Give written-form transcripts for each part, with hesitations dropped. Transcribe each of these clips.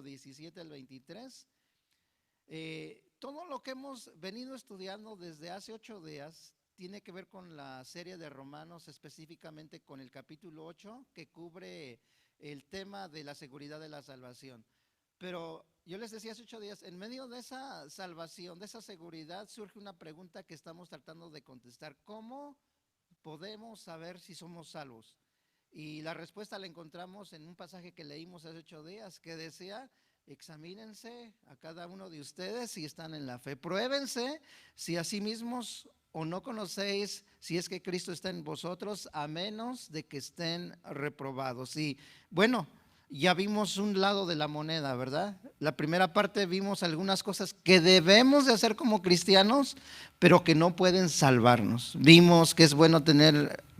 versículo 17 al 23. Todo lo que hemos venido estudiando desde hace 8 días tiene que ver con la serie de Romanos, específicamente con el capítulo 8, que cubre el tema de la seguridad de la salvación. Pero yo les decía hace 8 días, en medio de esa salvación, de esa seguridad, surge una pregunta que estamos tratando de contestar: ¿cómo podemos saber si somos salvos? Y la respuesta la encontramos en un pasaje que leímos hace 8 días, que decía: examínense a cada uno de ustedes si están en la fe, pruébense si a sí mismos o no conocéis si es que Cristo está en vosotros, a menos de que estén reprobados. Y bueno, ya vimos un lado de la moneda, ¿verdad? La primera parte vimos algunas cosas que debemos de hacer como cristianos, pero que no pueden salvarnos. Vimos que es bueno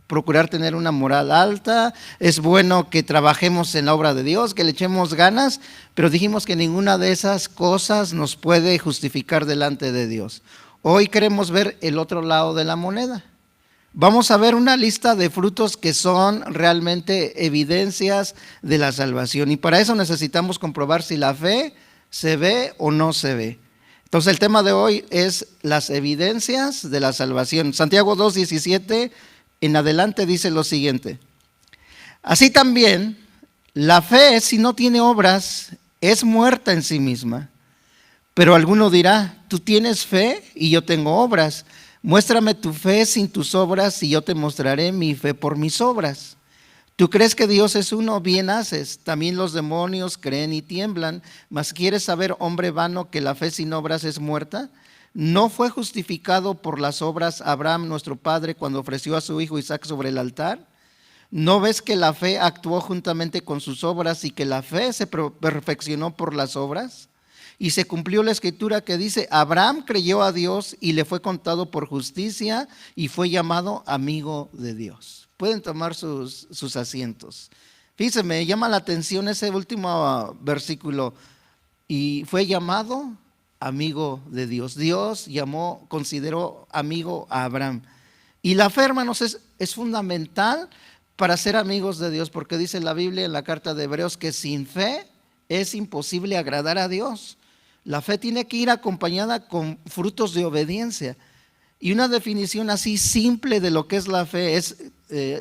procurar tener una moral alta, es bueno que trabajemos en la obra de Dios, que le echemos ganas, pero dijimos que ninguna de esas cosas nos puede justificar delante de Dios. Hoy queremos ver el otro lado de la moneda. Vamos a ver una lista de frutos que son realmente evidencias de la salvación, y para eso necesitamos comprobar si la fe se ve o no se ve. Entonces el tema de hoy es las evidencias de la salvación. Santiago 2:17 en adelante dice lo siguiente: así también la fe, si no tiene obras, es muerta en sí misma. Pero alguno dirá: tú tienes fe y yo tengo obras. Muéstrame tu fe sin tus obras y yo te mostraré mi fe por mis obras. Tú crees que Dios es uno, bien haces. También los demonios creen y tiemblan. Mas ¿quieres saber, hombre vano, que la fe sin obras es muerta? ¿No fue justificado por las obras Abraham nuestro padre cuando ofreció a su hijo Isaac sobre el altar? ¿No ves que la fe actuó juntamente con sus obras y que la fe se perfeccionó por las obras? Y se cumplió la escritura que dice: Abraham creyó a Dios y le fue contado por justicia y fue llamado amigo de Dios. Pueden tomar sus asientos. Fíjense, me llama la atención ese último versículo: y fue llamado amigo de Dios. Dios consideró amigo a Abraham. Y la fe, hermanos, es fundamental para ser amigos de Dios, porque dice la Biblia en la carta de Hebreos que sin fe es imposible agradar a Dios. La fe tiene que ir acompañada con frutos de obediencia. Y una definición así simple de lo que es la fe es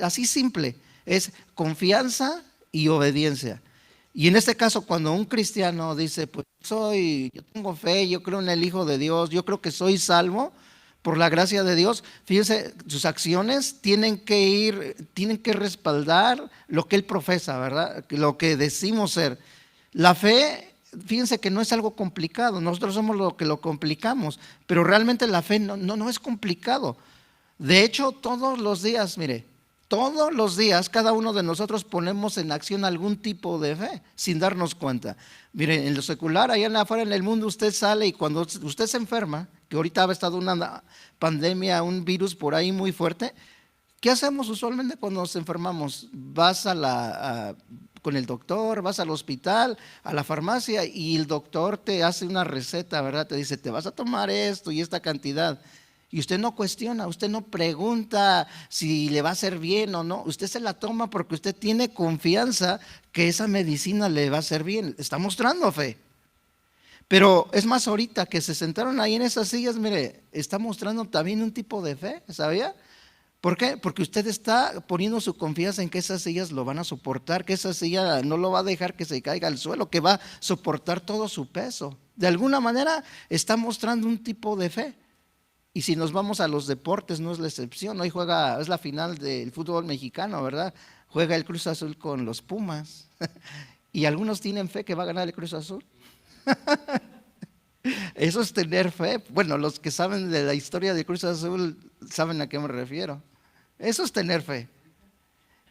así simple: es confianza y obediencia. Y en este caso, cuando un cristiano dice: pues yo tengo fe, yo creo en el Hijo de Dios, yo creo que soy salvo por la gracia de Dios, fíjense, sus acciones tienen que respaldar lo que él profesa, ¿verdad? Lo que decimos ser. La fe, fíjense que no es algo complicado. Nosotros somos lo que lo complicamos, pero realmente la fe no es complicado. De hecho, todos los días, mire, todos los días cada uno de nosotros ponemos en acción algún tipo de fe sin darnos cuenta. Mire, en lo secular, allá afuera en el mundo, usted sale y cuando usted se enferma, que ahorita ha estado una pandemia, un virus por ahí muy fuerte, ¿qué hacemos usualmente cuando nos enfermamos? Vas con el doctor, vas al hospital, a la farmacia, y el doctor te hace una receta, ¿verdad? Te dice: te vas a tomar esto y esta cantidad. Y usted no cuestiona, usted no pregunta si le va a hacer bien o no. Usted se la toma porque usted tiene confianza que esa medicina le va a hacer bien. Está mostrando fe. Pero es más, ahorita que se sentaron ahí en esas sillas, mire, está mostrando también un tipo de fe, ¿sabía? ¿Por qué? Porque usted está poniendo su confianza en que esas sillas lo van a soportar, que esa silla no lo va a dejar que se caiga al suelo, que va a soportar todo su peso. De alguna manera está mostrando un tipo de fe. Y si nos vamos a los deportes, no es la excepción. Hoy es la final del fútbol mexicano, ¿verdad? Juega el Cruz Azul con los Pumas. Y algunos tienen fe que va a ganar el Cruz Azul. Eso es tener fe. Bueno, los que saben de la historia del Cruz Azul saben a qué me refiero. Eso es tener fe.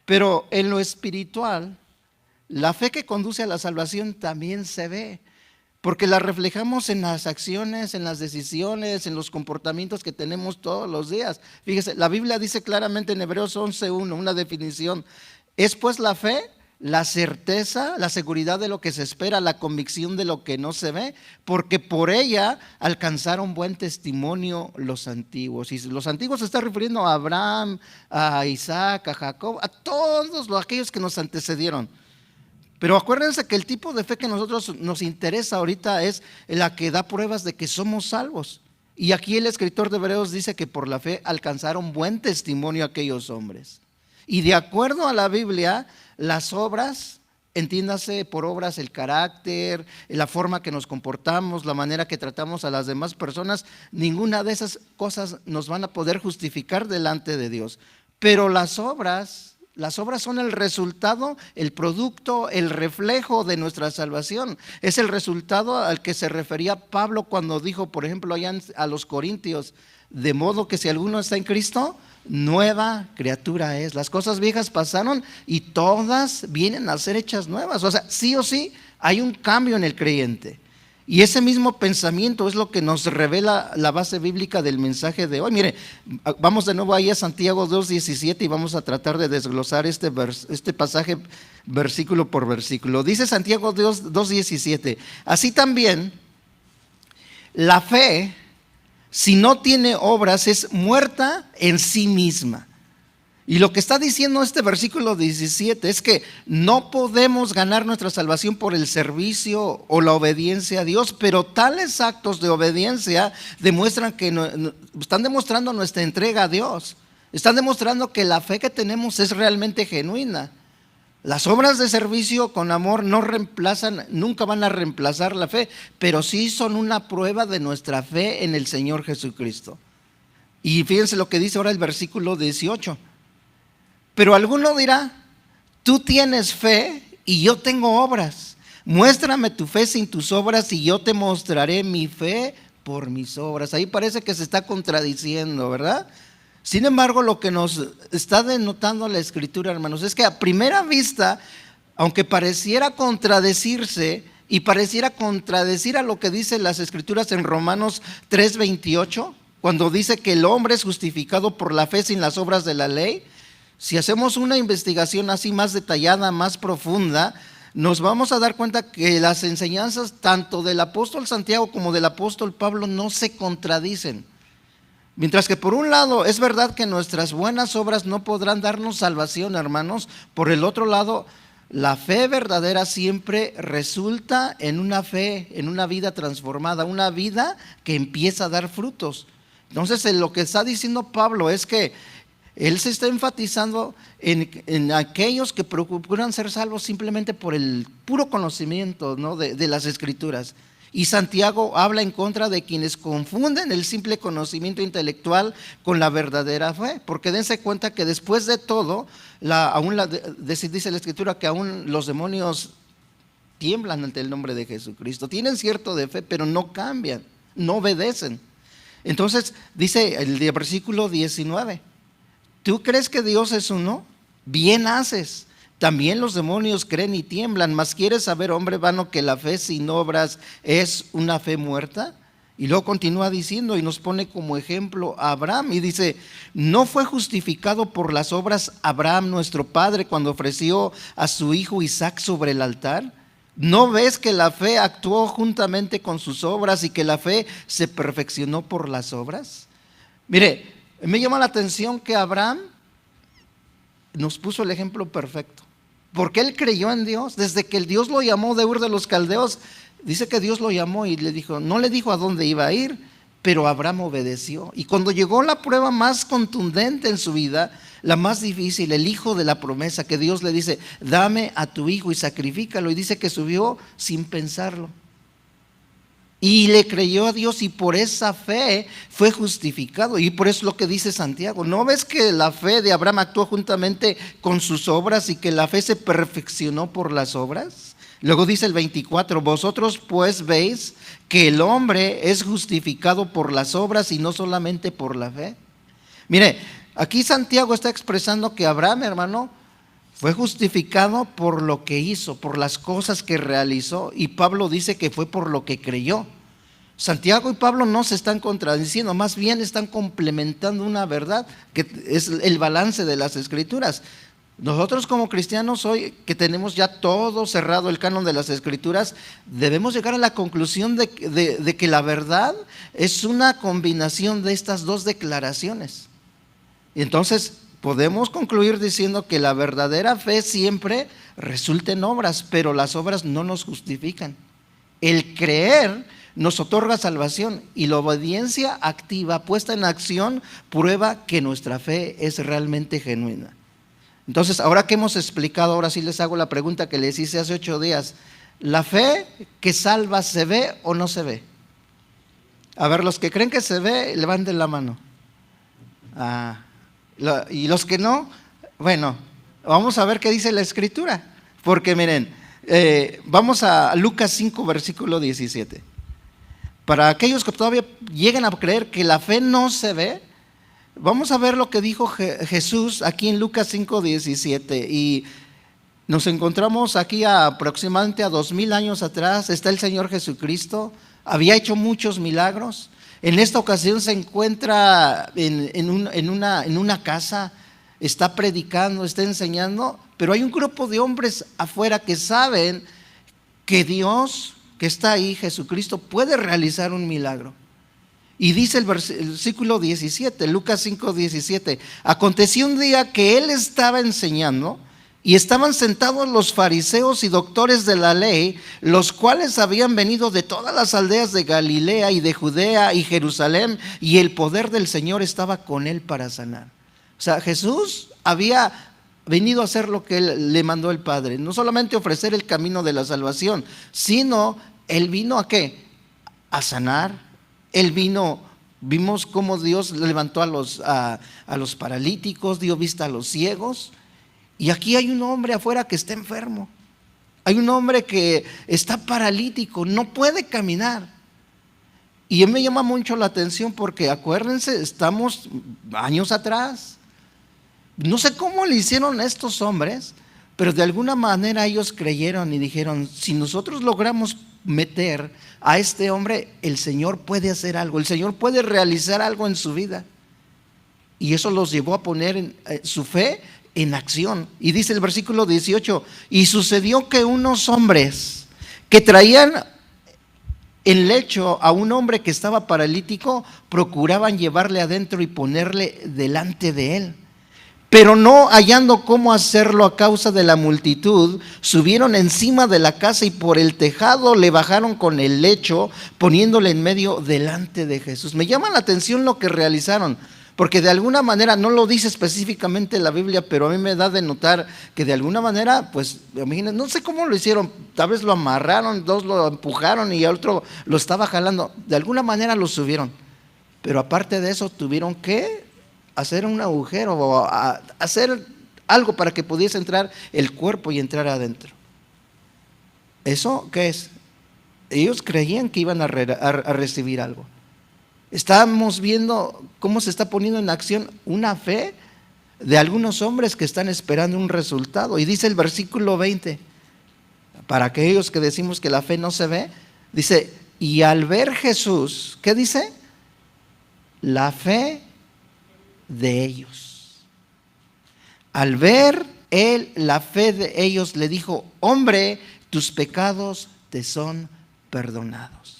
Pero en lo espiritual, la fe que conduce a la salvación también se ve, porque la reflejamos en las acciones, en las decisiones, en los comportamientos que tenemos todos los días. Fíjese, la Biblia dice claramente en Hebreos 11:1, una definición: es pues la fe, la certeza, la seguridad de lo que se espera, la convicción de lo que no se ve, porque por ella alcanzaron buen testimonio los antiguos. Y los antiguos se está refiriendo a Abraham, a Isaac, a Jacob, a todos aquellos que nos antecedieron. Pero acuérdense que el tipo de fe que a nosotros nos interesa ahorita es la que da pruebas de que somos salvos. Y aquí el escritor de Hebreos dice que por la fe alcanzaron buen testimonio aquellos hombres. Y de acuerdo a la Biblia, las obras, entiéndase por obras el carácter, la forma que nos comportamos, la manera que tratamos a las demás personas, ninguna de esas cosas nos van a poder justificar delante de Dios. Pero las obras son el resultado, el producto, el reflejo de nuestra salvación. Es el resultado al que se refería Pablo cuando dijo, por ejemplo, allá a los Corintios, de modo que si alguno está en Cristo, nueva criatura es. Las cosas viejas pasaron y todas vienen a ser hechas nuevas. O sea, sí o sí hay un cambio en el creyente. Y ese mismo pensamiento es lo que nos revela la base bíblica del mensaje de hoy. Mire, vamos de nuevo ahí a Santiago 2:17 y vamos a tratar de desglosar este pasaje versículo por versículo. Dice Santiago 2:17, así también la fe, si no tiene obras, es muerta en sí misma. Y lo que está diciendo este versículo 17 es que no podemos ganar nuestra salvación por el servicio o la obediencia a Dios, pero tales actos de obediencia demuestran que están demostrando nuestra entrega a Dios. Están demostrando que la fe que tenemos es realmente genuina. Las obras de servicio con amor no reemplazan, nunca van a reemplazar la fe, pero sí son una prueba de nuestra fe en el Señor Jesucristo. Y fíjense lo que dice ahora el versículo 18. Pero alguno dirá, tú tienes fe y yo tengo obras. Muéstrame tu fe sin tus obras y yo te mostraré mi fe por mis obras. Ahí parece que se está contradiciendo, ¿verdad? Sin embargo, lo que nos está denotando la Escritura, hermanos, es que a primera vista, aunque pareciera contradecirse y pareciera contradecir a lo que dicen las Escrituras en Romanos 3:28, cuando dice que el hombre es justificado por la fe sin las obras de la ley, si hacemos una investigación así más detallada, más profunda, nos vamos a dar cuenta que las enseñanzas tanto del apóstol Santiago como del apóstol Pablo no se contradicen. Mientras que por un lado es verdad que nuestras buenas obras no podrán darnos salvación, hermanos, por el otro lado, la fe verdadera siempre resulta en una fe, en una vida transformada, una vida que empieza a dar frutos. Entonces, lo que está diciendo Pablo es que él se está enfatizando en aquellos que procuran ser salvos simplemente por el puro conocimiento, ¿no?, de las Escrituras. Y Santiago habla en contra de quienes confunden el simple conocimiento intelectual con la verdadera fe, porque dense cuenta que después de todo, dice la Escritura que aún los demonios tiemblan ante el nombre de Jesucristo. Tienen cierto de fe, pero no cambian, no obedecen. Entonces dice el versículo 19, ¿tú crees que Dios es uno? Bien haces. También los demonios creen y tiemblan, mas ¿quieres saber, hombre vano, que la fe sin obras es una fe muerta? Y luego continúa diciendo y nos pone como ejemplo a Abraham y dice, ¿no fue justificado por las obras Abraham nuestro padre cuando ofreció a su hijo Isaac sobre el altar? ¿No ves que la fe actuó juntamente con sus obras y que la fe se perfeccionó por las obras? Mire, me llama la atención que Abraham nos puso el ejemplo perfecto, porque él creyó en Dios. Desde que el Dios lo llamó de Ur de los Caldeos, dice que Dios lo llamó y le dijo, no le dijo a dónde iba a ir, pero Abraham obedeció. Y cuando llegó la prueba más contundente en su vida, la más difícil, el hijo de la promesa, que Dios le dice, dame a tu hijo y sacrifícalo, y dice que subió sin pensarlo. Y le creyó a Dios y por esa fe fue justificado. Y por eso es lo que dice Santiago. ¿No ves que la fe de Abraham actuó juntamente con sus obras y que la fe se perfeccionó por las obras? Luego dice el 24, vosotros pues veis que el hombre es justificado por las obras y no solamente por la fe. Mire, aquí Santiago está expresando que Abraham, hermano, fue justificado por lo que hizo, por las cosas que realizó, y Pablo dice que fue por lo que creyó. Santiago y Pablo no se están contradiciendo, más bien están complementando una verdad que es el balance de las Escrituras. Nosotros como cristianos hoy, que tenemos ya todo cerrado el canon de las Escrituras, debemos llegar a la conclusión de que la verdad es una combinación de estas dos declaraciones. Y entonces podemos concluir diciendo que la verdadera fe siempre resulta en obras, pero las obras no nos justifican. El creer nos otorga salvación y la obediencia activa, puesta en acción, prueba que nuestra fe es realmente genuina. Entonces, ahora que hemos explicado, ahora sí les hago la pregunta que les hice hace 8 días. ¿La fe que salva se ve o no se ve? A ver, los que creen que se ve, levanten la mano. Y los que no, bueno, vamos a ver qué dice la Escritura. Porque miren, vamos a Lucas 5, versículo 17. Para aquellos que todavía llegan a creer que la fe no se ve, vamos a ver lo que dijo Jesús aquí en Lucas 5, 17. Y nos encontramos aquí aproximadamente a 2000 años atrás. Está el Señor Jesucristo, había hecho muchos milagros. En esta ocasión se encuentra en una casa, está predicando, está enseñando, pero hay un grupo de hombres afuera que saben que Dios que está ahí, Jesucristo, puede realizar un milagro. Y dice el versículo 17, Lucas 5, 17, aconteció un día que él estaba enseñando y estaban sentados los fariseos y doctores de la ley, los cuales habían venido de todas las aldeas de Galilea y de Judea y Jerusalén, y el poder del Señor estaba con él para sanar. O sea, Jesús había venido a hacer lo que él le mandó el Padre, no solamente ofrecer el camino de la salvación, sino él vino ¿a qué? A sanar. Él vino, vimos cómo Dios levantó a los paralíticos, dio vista a los ciegos. Y aquí hay un hombre afuera que está enfermo. Hay un hombre que está paralítico, no puede caminar. Y me llama mucho la atención porque acuérdense, estamos años atrás. No sé cómo le hicieron a estos hombres, pero de alguna manera ellos creyeron y dijeron, si nosotros logramos meter a este hombre, el Señor puede hacer algo, el Señor puede realizar algo en su vida. Y eso los llevó a poner su fe en acción. Y dice el versículo 18, y sucedió que unos hombres que traían en lecho a un hombre que estaba paralítico, procuraban llevarle adentro y ponerle delante de él. Pero no hallando cómo hacerlo a causa de la multitud, subieron encima de la casa y por el tejado le bajaron con el lecho, poniéndole en medio delante de Jesús. Me llama la atención lo que realizaron, porque de alguna manera, no lo dice específicamente la Biblia, pero a mí me da de notar que de alguna manera, pues, imagínense, no sé cómo lo hicieron, tal vez lo amarraron, dos lo empujaron y el otro lo estaba jalando, de alguna manera lo subieron, pero aparte de eso tuvieron que hacer un agujero o hacer algo para que pudiese entrar el cuerpo y entrar adentro. ¿Eso qué es? Ellos creían que iban a recibir algo. Estamos viendo cómo se está poniendo en acción una fe de algunos hombres que están esperando un resultado. Y dice el versículo 20, para aquellos que decimos que la fe no se ve, dice, y al ver Jesús, ¿qué dice? La fe de ellos. Al ver él la fe de ellos, le dijo, hombre, tus pecados te son perdonados.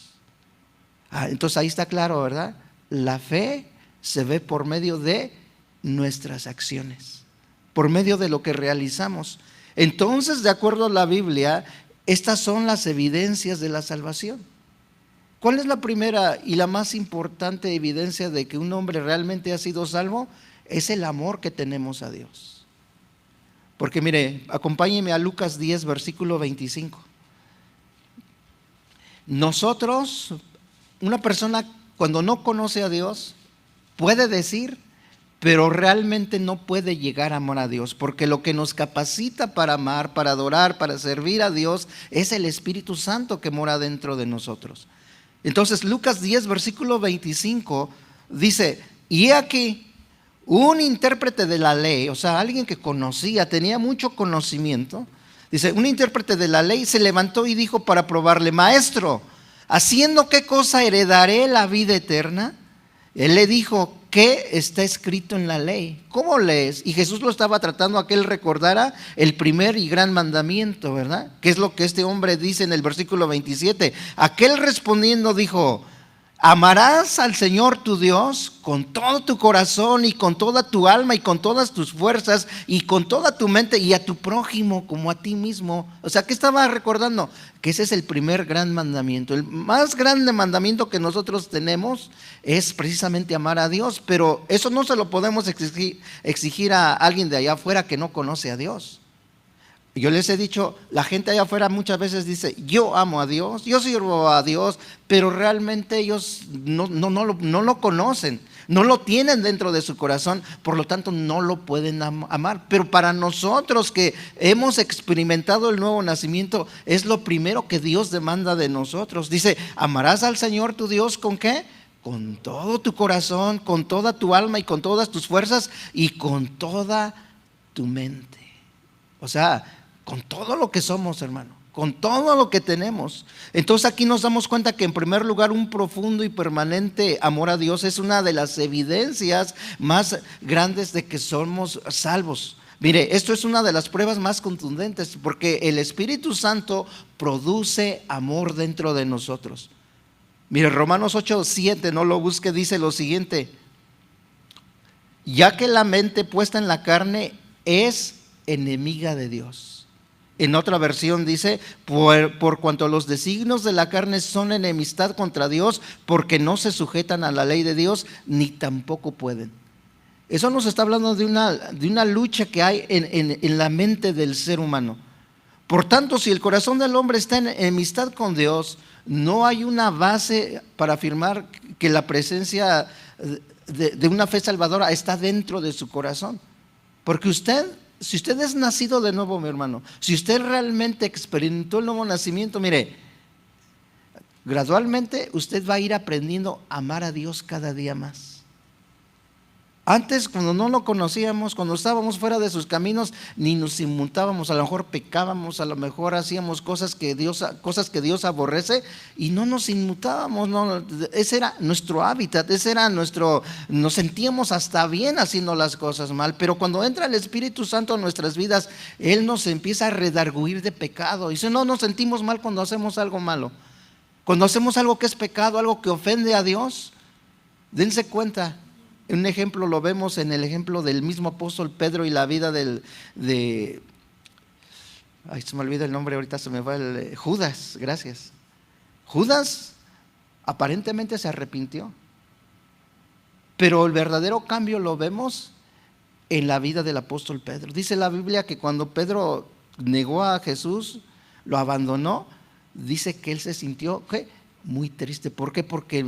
Entonces ahí está claro, ¿verdad? La fe se ve por medio de nuestras acciones, por medio de lo que realizamos. Entonces, de acuerdo a la Biblia, estas son las evidencias de la salvación. ¿Cuál es la primera y la más importante evidencia de que un hombre realmente ha sido salvo? Es el amor que tenemos a Dios. Porque mire, acompáñeme a Lucas 10, versículo 25. Nosotros, una persona cuando no conoce a Dios, puede decir, pero realmente no puede llegar a amar a Dios, porque lo que nos capacita para amar, para adorar, para servir a Dios, es el Espíritu Santo que mora dentro de nosotros. Entonces Lucas 10, versículo 25 dice, y he aquí un intérprete de la ley, o sea, alguien que conocía, tenía mucho conocimiento, dice, un intérprete de la ley se levantó y dijo para probarle, maestro, ¿haciendo qué cosa heredaré la vida eterna? Él le dijo, ¿qué está escrito en la ley? ¿Cómo lees? Y Jesús lo estaba tratando a que él recordara el primer y gran mandamiento, ¿verdad? ¿Qué es lo que este hombre dice en el versículo 27? Aquel respondiendo dijo, Amarás al Señor tu Dios con todo tu corazón y con toda tu alma y con todas tus fuerzas y con toda tu mente, y a tu prójimo como a ti mismo. O sea, ¿qué estaba recordando? Que ese es el primer gran mandamiento. El más grande mandamiento que nosotros tenemos es precisamente amar a Dios, pero eso no se lo podemos exigir a alguien de allá afuera que no conoce a Dios. Yo les he dicho, la gente allá afuera muchas veces dice, yo amo a Dios, yo sirvo a Dios, pero realmente ellos no lo conocen, no lo tienen dentro de su corazón, por lo tanto no lo pueden amar. Pero para nosotros que hemos experimentado el nuevo nacimiento, es lo primero que Dios demanda de nosotros. Dice, amarás al Señor tu Dios ¿con qué? Con todo tu corazón, con toda tu alma y con todas tus fuerzas y con toda tu mente. O sea, con todo lo que somos, hermano, con todo lo que tenemos. Entonces aquí nos damos cuenta que en primer lugar un profundo y permanente amor a Dios es una de las evidencias más grandes de que somos salvos. Mire, esto es una de las pruebas más contundentes, porque el Espíritu Santo produce amor dentro de nosotros. Mire, Romanos 8:7, no lo busque, dice lo siguiente: ya que la mente puesta en la carne es enemiga de Dios. En otra versión dice, por cuanto los designios de la carne son enemistad contra Dios, porque no se sujetan a la ley de Dios, ni tampoco pueden. Eso nos está hablando de una lucha que hay en la mente del ser humano. Por tanto, si el corazón del hombre está en enemistad con Dios, no hay una base para afirmar que la presencia de una fe salvadora está dentro de su corazón. Porque si usted es nacido de nuevo, mi hermano, si usted realmente experimentó el nuevo nacimiento, mire, gradualmente usted va a ir aprendiendo a amar a Dios cada día más. Antes, cuando no lo conocíamos, cuando estábamos fuera de sus caminos, ni nos inmutábamos, a lo mejor pecábamos, a lo mejor hacíamos cosas que Dios aborrece y no nos inmutábamos, no, ese era nuestro hábitat, nos sentíamos hasta bien haciendo las cosas mal. Pero cuando entra el Espíritu Santo en nuestras vidas, Él nos empieza a redarguir de pecado. Y si no nos sentimos mal cuando hacemos algo malo, cuando hacemos algo que es pecado, algo que ofende a Dios, dense cuenta. Un ejemplo lo vemos en el ejemplo del mismo apóstol Pedro y la vida ay, se me olvida el nombre, ahorita se me va Judas, gracias. Judas aparentemente se arrepintió, pero el verdadero cambio lo vemos en la vida del apóstol Pedro. Dice la Biblia que cuando Pedro negó a Jesús, lo abandonó, dice que él se sintió muy triste. ¿Por qué? Porque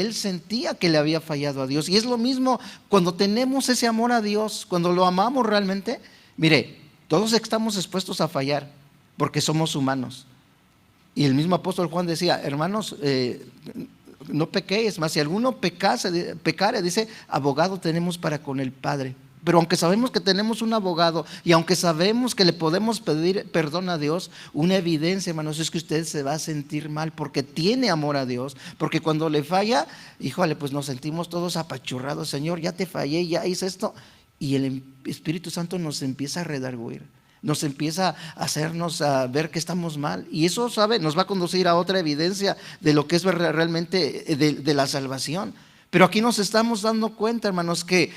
él sentía que le había fallado a Dios. Y es lo mismo cuando tenemos ese amor a Dios, cuando lo amamos realmente. Mire, todos estamos expuestos a fallar porque somos humanos. Y el mismo apóstol Juan decía, hermanos, no pequéis, mas si alguno pecare, dice, abogado tenemos para con el Padre. Pero aunque sabemos que tenemos un abogado y aunque sabemos que le podemos pedir perdón a Dios, una evidencia, hermanos, es que usted se va a sentir mal porque tiene amor a Dios. Porque cuando le falla, híjole, pues nos sentimos todos apachurrados. Señor, ya te fallé, ya hice esto. Y el Espíritu Santo nos empieza a redarguir, nos empieza a hacernos a ver que estamos mal. Y eso, ¿sabe?, nos va a conducir a otra evidencia de lo que es realmente de la salvación. Pero aquí nos estamos dando cuenta, hermanos, que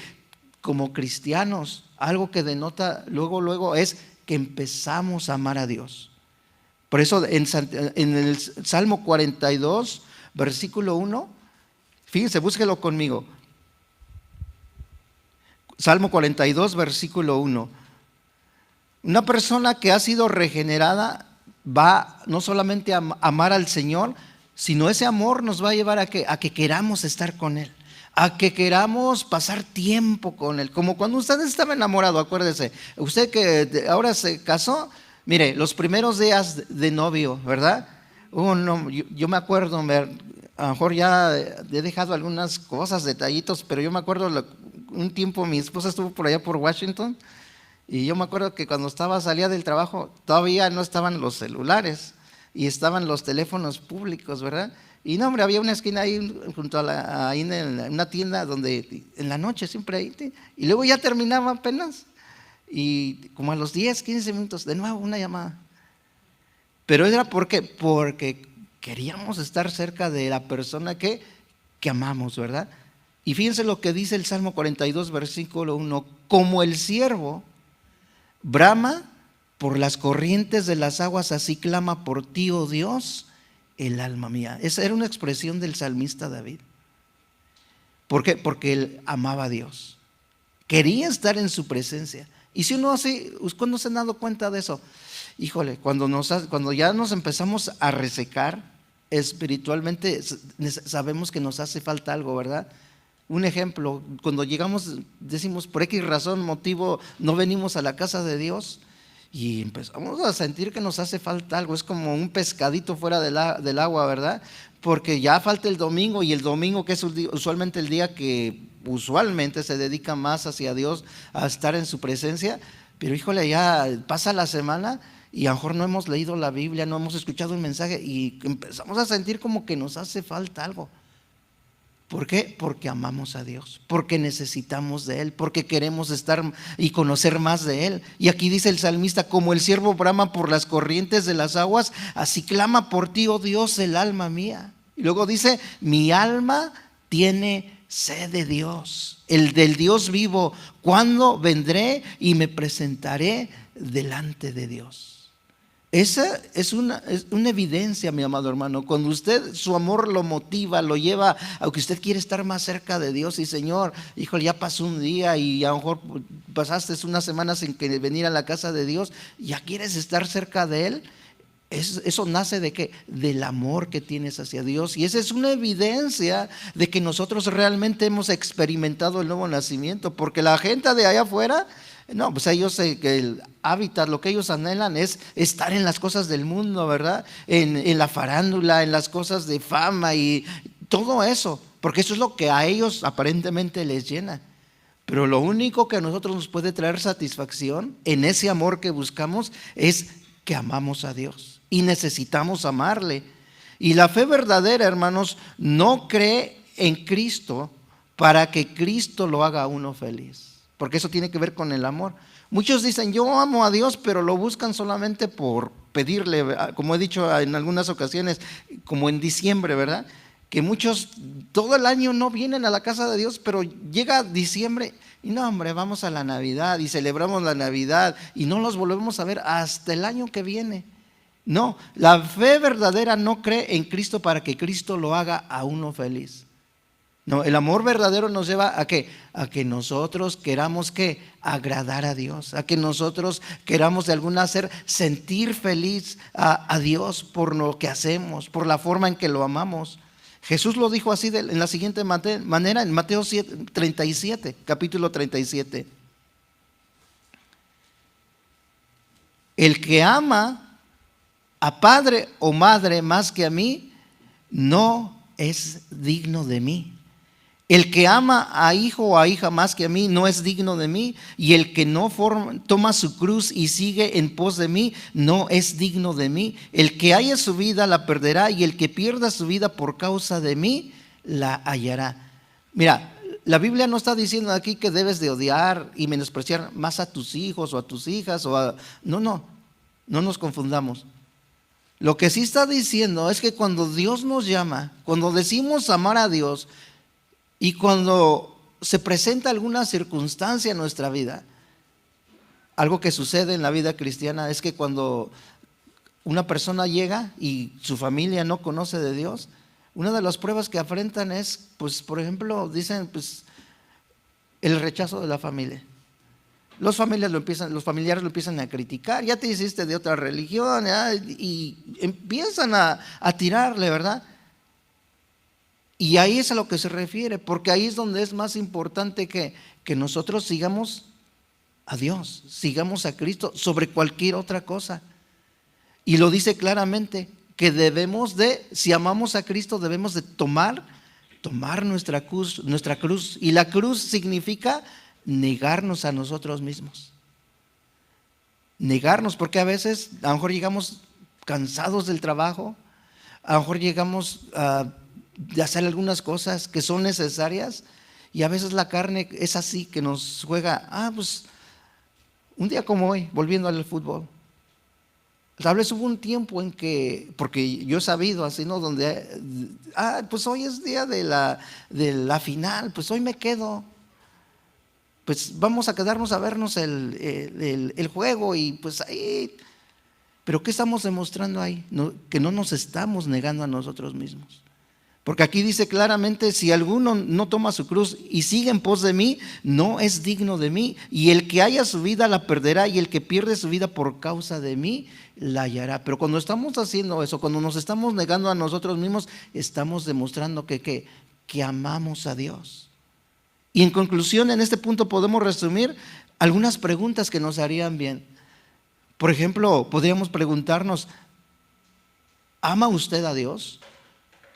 como cristianos, algo que denota luego es que empezamos a amar a Dios. Por eso en el Salmo 42, versículo 1, fíjense, búsquelo conmigo. Salmo 42, versículo 1. Una persona que ha sido regenerada va no solamente a amar al Señor, sino ese amor nos va a llevar a que queramos estar con Él, a que queramos pasar tiempo con Él. Como cuando usted estaba enamorado, acuérdese, usted que ahora se casó, mire, los primeros días de novio, ¿verdad? No, yo me acuerdo, a lo mejor ya he dejado algunas cosas, detallitos, pero yo me acuerdo un tiempo mi esposa estuvo por allá por Washington y yo me acuerdo que cuando salía del trabajo todavía no estaban los celulares y estaban los teléfonos públicos, ¿verdad? Y no, hombre, había una esquina ahí junto a ahí en una tienda donde en la noche siempre ahí, y luego ya terminaba apenas, y como a los 10, 15 minutos, de nuevo una llamada. Pero era porque Queríamos estar cerca de la persona que amamos, ¿verdad? Y fíjense lo que dice el Salmo 42, versículo 1. Como el ciervo brama por las corrientes de las aguas, así clama por ti, oh Dios, el alma mía. Esa era una expresión del salmista David. ¿Por qué? Porque él amaba a Dios. Quería estar en su presencia. Y si uno así, ¿cuándo se han dado cuenta de eso? Híjole, cuando ya nos empezamos a resecar espiritualmente, sabemos que nos hace falta algo, ¿verdad? Un ejemplo, cuando llegamos, decimos por X razón, motivo, no venimos a la casa de Dios y empezamos a sentir que nos hace falta algo. Es como un pescadito fuera del agua, ¿verdad? Porque ya falta el domingo, y el domingo, que es usualmente el día que usualmente se dedica más hacia Dios, a estar en su presencia, pero híjole, ya pasa la semana y a lo mejor no hemos leído la Biblia, no hemos escuchado un mensaje y empezamos a sentir como que nos hace falta algo. ¿Por qué? Porque amamos a Dios, porque necesitamos de Él, porque queremos estar y conocer más de Él. Y aquí dice el salmista: como el ciervo brama por las corrientes de las aguas, así clama por ti, oh Dios, el alma mía. Y luego dice: mi alma tiene sed de Dios, el del Dios vivo. ¿Cuándo vendré y me presentaré delante de Dios? Esa es una evidencia, mi amado hermano. Cuando usted, su amor lo motiva, lo lleva a que usted quiere estar más cerca de Dios. Y Señor, híjole, ya pasó un día y a lo mejor pasaste una semana sin que venir a la casa de Dios, ya quieres estar cerca de Él. Eso nace de ¿qué? Del amor que tienes hacia Dios. Y esa es una evidencia de que nosotros realmente hemos experimentado el nuevo nacimiento. Porque la gente de allá afuera, no, pues ellos, que el hábitat, lo que ellos anhelan es estar en las cosas del mundo, ¿verdad? En la farándula, en las cosas de fama y todo eso, porque eso es lo que a ellos aparentemente les llena. Pero lo único que a nosotros nos puede traer satisfacción en ese amor que buscamos es que amamos a Dios y necesitamos amarle. Y la fe verdadera, hermanos, no cree en Cristo para que Cristo lo haga a uno feliz. Porque eso tiene que ver con el amor. Muchos dicen: yo amo a Dios, pero lo buscan solamente por pedirle, como he dicho en algunas ocasiones, como en diciembre, ¿verdad? Que muchos todo el año no vienen a la casa de Dios, pero llega diciembre y no, hombre, vamos a la Navidad y celebramos la Navidad y no los volvemos a ver hasta el año que viene. No, la fe verdadera no cree en Cristo para que Cristo lo haga a uno feliz. No, el amor verdadero nos lleva a ¿qué? A que nosotros queramos ¿qué? Agradar a Dios, a que nosotros queramos de alguna hacer sentir feliz a Dios por lo que hacemos, por la forma en que lo amamos. Jesús lo dijo así en la siguiente manera en Mateo 37, capítulo 37. El que ama a padre o madre más que a mí, no es digno de mí. El que ama a hijo o a hija más que a mí no es digno de mí, y el que no toma su cruz y sigue en pos de mí no es digno de mí. El que haya su vida la perderá, y el que pierda su vida por causa de mí la hallará. Mira, la Biblia no está diciendo aquí que debes de odiar y menospreciar más a tus hijos o a tus hijas no nos confundamos. Lo que sí está diciendo es que cuando Dios nos llama, cuando decimos amar a Dios, y cuando se presenta alguna circunstancia en nuestra vida, algo que sucede en la vida cristiana es que cuando una persona llega y su familia no conoce de Dios, una de las pruebas que afrentan es, pues, por ejemplo, dicen, pues, el rechazo de la familia. Los familiares lo empiezan a criticar: ya te hiciste de otra religión, ¿ya? Y empiezan a tirarle, ¿verdad? Y ahí es a lo que se refiere, porque ahí es donde es más importante que nosotros sigamos a Dios, sigamos a Cristo sobre cualquier otra cosa. Y lo dice claramente, que debemos de, si amamos a Cristo, debemos de tomar nuestra cruz. Y la cruz significa negarnos a nosotros mismos. Negarnos, porque a veces a lo mejor llegamos cansados del trabajo, a lo mejor llegamos de hacer algunas cosas que son necesarias, y a veces la carne es así, que nos juega, pues un día como hoy, volviendo al fútbol, Tal vez hubo un tiempo en que, porque yo he sabido así, ¿no? Donde, pues hoy es día de la final, pues hoy me quedo. Pues vamos a quedarnos a vernos el juego y pues ahí. Pero ¿qué estamos demostrando ahí? Que no nos estamos negando a nosotros mismos. Porque aquí dice claramente, si alguno no toma su cruz y sigue en pos de mí, no es digno de mí. Y el que haya su vida la perderá, y el que pierde su vida por causa de mí, la hallará. Pero cuando estamos haciendo eso, cuando nos estamos negando a nosotros mismos, estamos demostrando que amamos a Dios. Y en conclusión, en este punto podemos resumir algunas preguntas que nos harían bien. Por ejemplo, podríamos preguntarnos, ¿ama usted a Dios?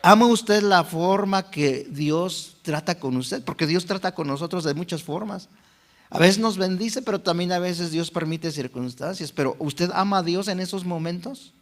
¿Ama usted la forma que Dios trata con usted? Porque Dios trata con nosotros de muchas formas. A veces nos bendice, pero también a veces Dios permite circunstancias. Pero ¿usted ama a Dios en esos momentos?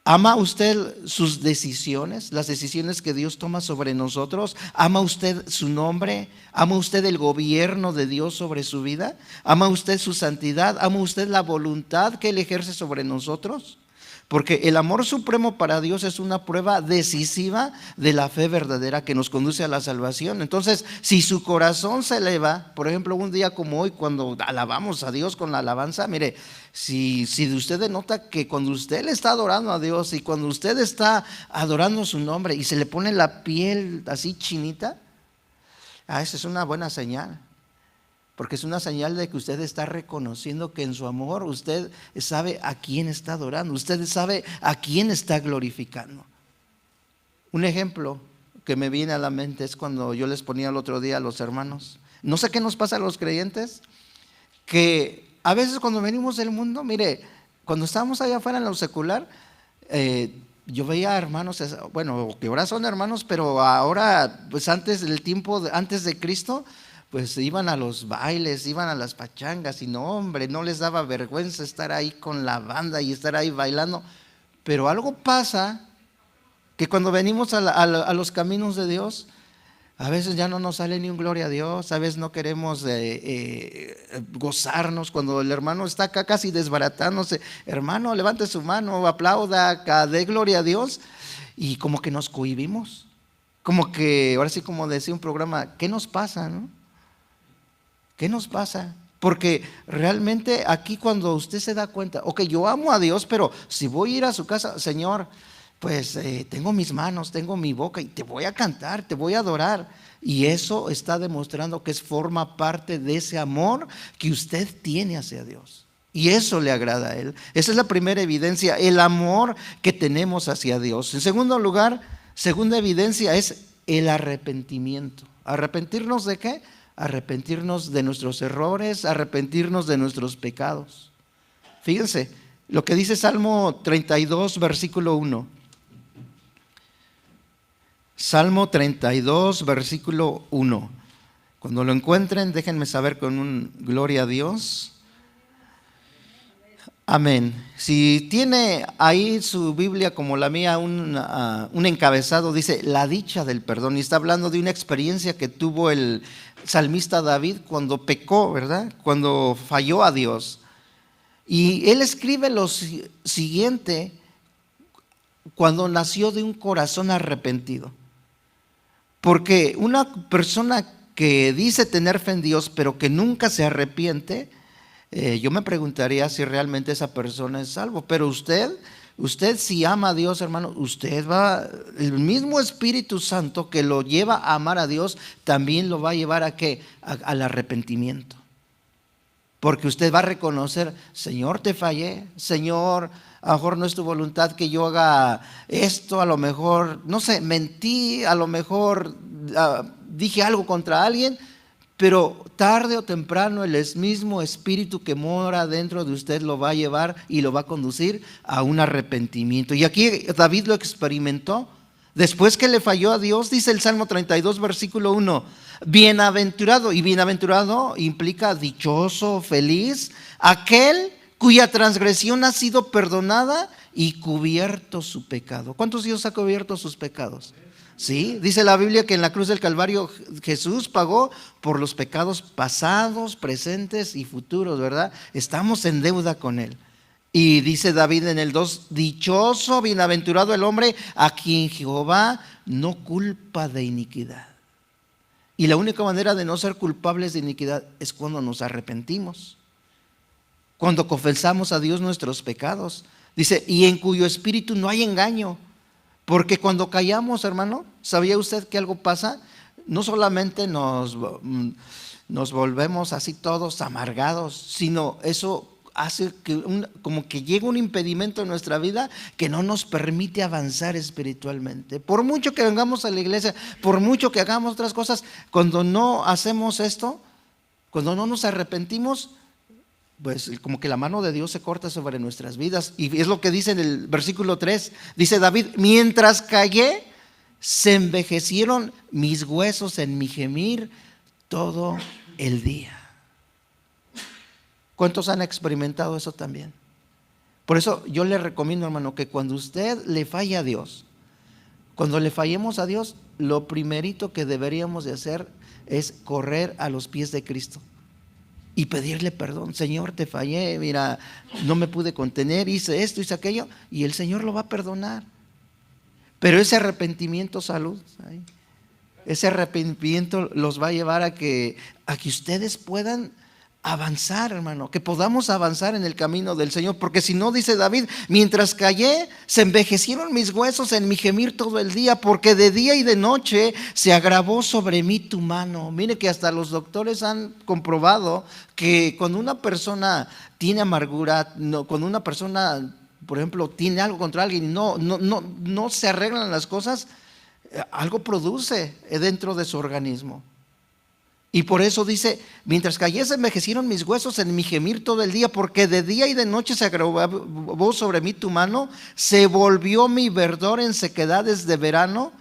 ¿Ama usted sus decisiones, las decisiones que Dios toma sobre nosotros? ¿Ama usted su nombre? ¿Ama usted el gobierno de Dios sobre su vida? ¿Ama usted su santidad? ¿Ama usted la voluntad que Él ejerce sobre nosotros? Porque el amor supremo para Dios es una prueba decisiva de la fe verdadera que nos conduce a la salvación. Entonces, si su corazón se eleva, por ejemplo, un día como hoy, cuando alabamos a Dios con la alabanza, mire, si usted denota que cuando usted le está adorando a Dios y cuando usted está adorando su nombre y se le pone la piel así chinita, esa es una buena señal. Porque es una señal de que usted está reconociendo que en su amor usted sabe a quién está adorando, usted sabe a quién está glorificando. Un ejemplo que me viene a la mente es cuando yo les ponía el otro día a los hermanos. No sé qué nos pasa a los creyentes, que a veces cuando venimos del mundo, mire, cuando estábamos allá afuera en lo secular, yo veía hermanos, bueno, que ahora son hermanos, pero ahora, pues antes del tiempo, antes de Cristo, pues iban a los bailes, iban a las pachangas y no, hombre, no les daba vergüenza estar ahí con la banda y estar ahí bailando. Pero algo pasa que cuando venimos a los caminos de Dios, a veces ya no nos sale ni un gloria a Dios, a veces no queremos gozarnos cuando el hermano está acá casi desbaratándose. Hermano, levante su mano, aplauda, dé gloria a Dios, y como que nos cohibimos. Como que, ahora sí, como decía un programa, ¿qué nos pasa, no? ¿Qué nos pasa? Porque realmente aquí cuando usted se da cuenta, ok, yo amo a Dios, pero si voy a ir a su casa, Señor, pues tengo mis manos, tengo mi boca y te voy a cantar, te voy a adorar. Y eso está demostrando que forma parte de ese amor que usted tiene hacia Dios. Y eso le agrada a Él. Esa es la primera evidencia, el amor que tenemos hacia Dios. En segundo lugar, segunda evidencia es el arrepentimiento. ¿Arrepentirnos de qué? Arrepentirnos de nuestros errores, arrepentirnos de nuestros pecados. Fíjense lo que dice Salmo 32, versículo 1. Salmo 32, versículo 1. Cuando lo encuentren, déjenme saber con un gloria a Dios. Amén. Si tiene ahí su Biblia como la mía, un encabezado, dice la dicha del perdón. Y está hablando de una experiencia que tuvo el salmista David cuando pecó, ¿verdad? Cuando falló a Dios. Y él escribe lo siguiente cuando nació de un corazón arrepentido. Porque una persona que dice tener fe en Dios, pero que nunca se arrepiente, yo me preguntaría si realmente esa persona es salvo. Pero usted si ama a Dios, hermano, el mismo Espíritu Santo que lo lleva a amar a Dios, también lo va a llevar ¿a qué? Al arrepentimiento. Porque usted va a reconocer, Señor, te fallé, Señor, a lo mejor no es tu voluntad que yo haga esto, a lo mejor, no sé, mentí, a lo mejor dije algo contra alguien, pero tarde o temprano el mismo Espíritu que mora dentro de usted lo va a llevar y lo va a conducir a un arrepentimiento. Y aquí David lo experimentó. Después que le falló a Dios, dice el Salmo 32, versículo 1, bienaventurado, y bienaventurado implica dichoso, feliz, aquel cuya transgresión ha sido perdonada y cubierto su pecado. ¿Cuántos Dios ha cubierto sus pecados? Sí, dice la Biblia que en la cruz del Calvario Jesús pagó por los pecados pasados, presentes y futuros, ¿verdad? Estamos en deuda con Él. Y dice David en el 2, dichoso, bienaventurado el hombre a quien Jehová no culpa de iniquidad. Y la única manera de no ser culpables de iniquidad es cuando nos arrepentimos, cuando confesamos a Dios nuestros pecados. Dice, y en cuyo espíritu no hay engaño. Porque cuando callamos, hermano, ¿sabía usted que algo pasa? No solamente nos volvemos así todos amargados, sino eso hace que como que llega un impedimento en nuestra vida que no nos permite avanzar espiritualmente. Por mucho que vengamos a la iglesia, por mucho que hagamos otras cosas, cuando no hacemos esto, cuando no nos arrepentimos, pues como que la mano de Dios se corta sobre nuestras vidas. Y es lo que dice en el versículo 3, dice David, mientras callé, se envejecieron mis huesos en mi gemir todo el día. ¿Cuántos han experimentado eso también? Por eso yo le recomiendo, hermano, que cuando usted le falle a Dios, cuando le fallemos a Dios, lo primerito que deberíamos de hacer es correr a los pies de Cristo y pedirle perdón. Señor, te fallé, mira, no me pude contener, hice esto, hice aquello, y el Señor lo va a perdonar. Pero ese arrepentimiento, salud, ese arrepentimiento los va a llevar a que ustedes puedan avanzar, hermano, que podamos avanzar en el camino del Señor, porque si no, dice David, mientras callé, se envejecieron mis huesos en mi gemir todo el día, porque de día y de noche se agravó sobre mí tu mano. Mire que hasta los doctores han comprobado que cuando una persona tiene amargura, cuando una persona, por ejemplo, tiene algo contra alguien y no se arreglan las cosas, algo produce dentro de su organismo. Y por eso dice, mientras callé se envejecieron mis huesos en mi gemir todo el día, porque de día y de noche se agravó sobre mí tu mano, se volvió mi verdor en sequedades de verano.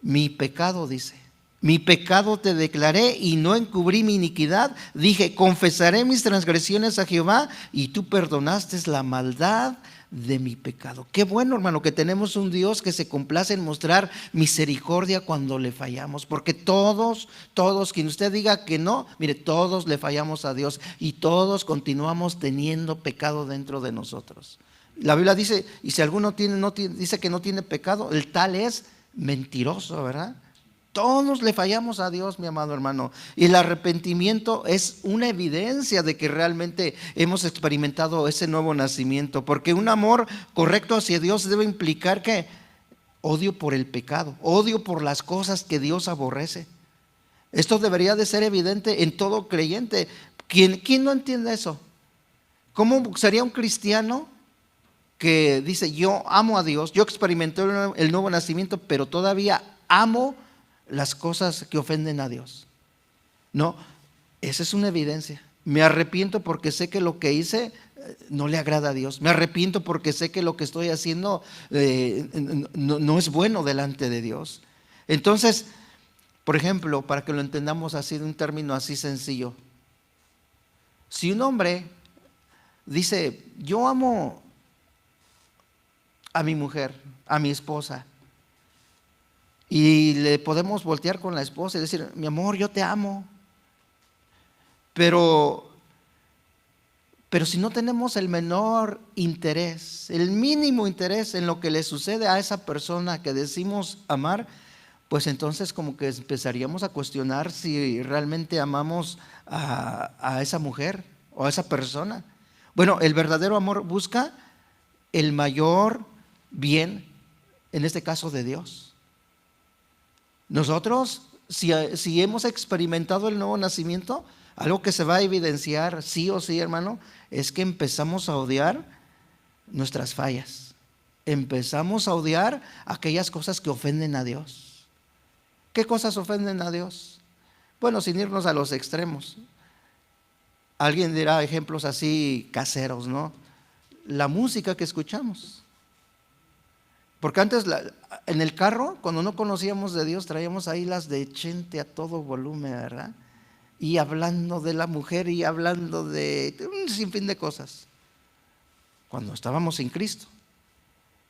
Mi pecado, dice, mi pecado te declaré y no encubrí mi iniquidad. Dije, confesaré mis transgresiones a Jehová y tú perdonaste la maldad de mi pecado. Qué bueno, hermano, que tenemos un Dios que se complace en mostrar misericordia cuando le fallamos, porque todos, quien usted diga que no, mire, todos le fallamos a Dios y todos continuamos teniendo pecado dentro de nosotros. La Biblia dice, y si alguno dice que no tiene pecado, el tal es mentiroso, ¿verdad? Todos le fallamos a Dios, mi amado hermano. Y el arrepentimiento es una evidencia de que realmente hemos experimentado ese nuevo nacimiento. Porque un amor correcto hacia Dios debe implicar que odio por el pecado, odio por las cosas que Dios aborrece. Esto debería de ser evidente en todo creyente. ¿Quién no entiende eso? ¿Cómo sería un cristiano que dice, yo amo a Dios, yo experimenté el nuevo nacimiento, pero todavía amo las cosas que ofenden a Dios? No, esa es una evidencia. Me arrepiento porque sé que lo que hice no le agrada a Dios. Me arrepiento porque sé que lo que estoy haciendo no es bueno delante de Dios. Entonces, por ejemplo, para que lo entendamos así, de un término así sencillo, si un hombre dice, yo amo a mi mujer, a mi esposa, y le podemos voltear con la esposa y decir, mi amor, yo te amo. Pero si no tenemos el menor interés, el mínimo interés en lo que le sucede a esa persona que decimos amar, pues entonces como que empezaríamos a cuestionar si realmente amamos a esa mujer o a esa persona. Bueno, el verdadero amor busca el mayor bien, en este caso de Dios. Nosotros, si hemos experimentado el nuevo nacimiento, algo que se va a evidenciar sí o sí, hermano, es que empezamos a odiar nuestras fallas. Empezamos a odiar aquellas cosas que ofenden a Dios. ¿Qué cosas ofenden a Dios? Bueno, sin irnos a los extremos. Alguien dirá ejemplos así caseros, ¿no? La música que escuchamos. Porque antes en el carro, cuando no conocíamos de Dios, traíamos ahí las de Chente a todo volumen, ¿verdad? Y hablando de la mujer y hablando de un sinfín de cosas. Cuando estábamos en Cristo.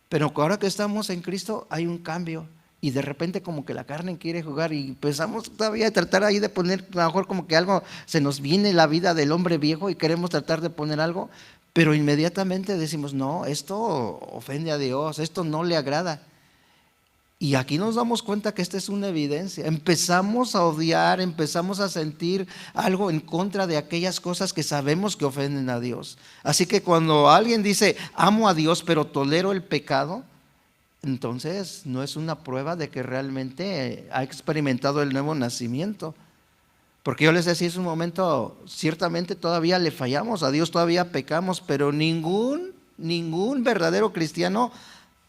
Pero ahora que estamos en Cristo hay un cambio. Y de repente como que la carne quiere jugar y empezamos todavía a tratar ahí de poner, a lo mejor como que algo, se nos viene la vida del hombre viejo y queremos tratar de poner algo. pero inmediatamente decimos, no, esto ofende a Dios, esto no le agrada. Y aquí nos damos cuenta que esta es una evidencia. Empezamos a odiar, empezamos a sentir algo en contra de aquellas cosas que sabemos que ofenden a Dios. Así que cuando alguien dice, amo a Dios, pero tolero el pecado, entonces no es una prueba de que realmente ha experimentado el nuevo nacimiento. Porque yo les decía hace un momento, ciertamente todavía le fallamos a Dios, todavía pecamos, pero ningún verdadero cristiano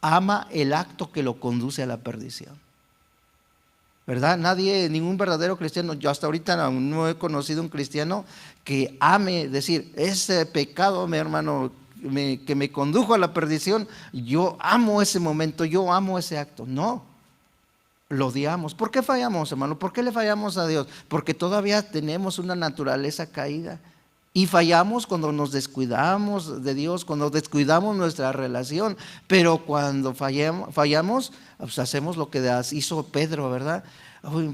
ama el acto que lo conduce a la perdición. ¿Verdad? Nadie, ningún verdadero cristiano, yo hasta ahorita no he conocido un cristiano que ame decir, ese pecado, mi hermano, que me condujo a la perdición, yo amo ese momento, yo amo ese acto. No, lo odiamos. ¿Por qué fallamos, hermano? ¿Por qué le fallamos a Dios? Porque todavía tenemos una naturaleza caída. Y fallamos cuando nos descuidamos de Dios, cuando descuidamos nuestra relación. Pero cuando fallamos, pues hacemos lo que hizo Pedro, ¿verdad?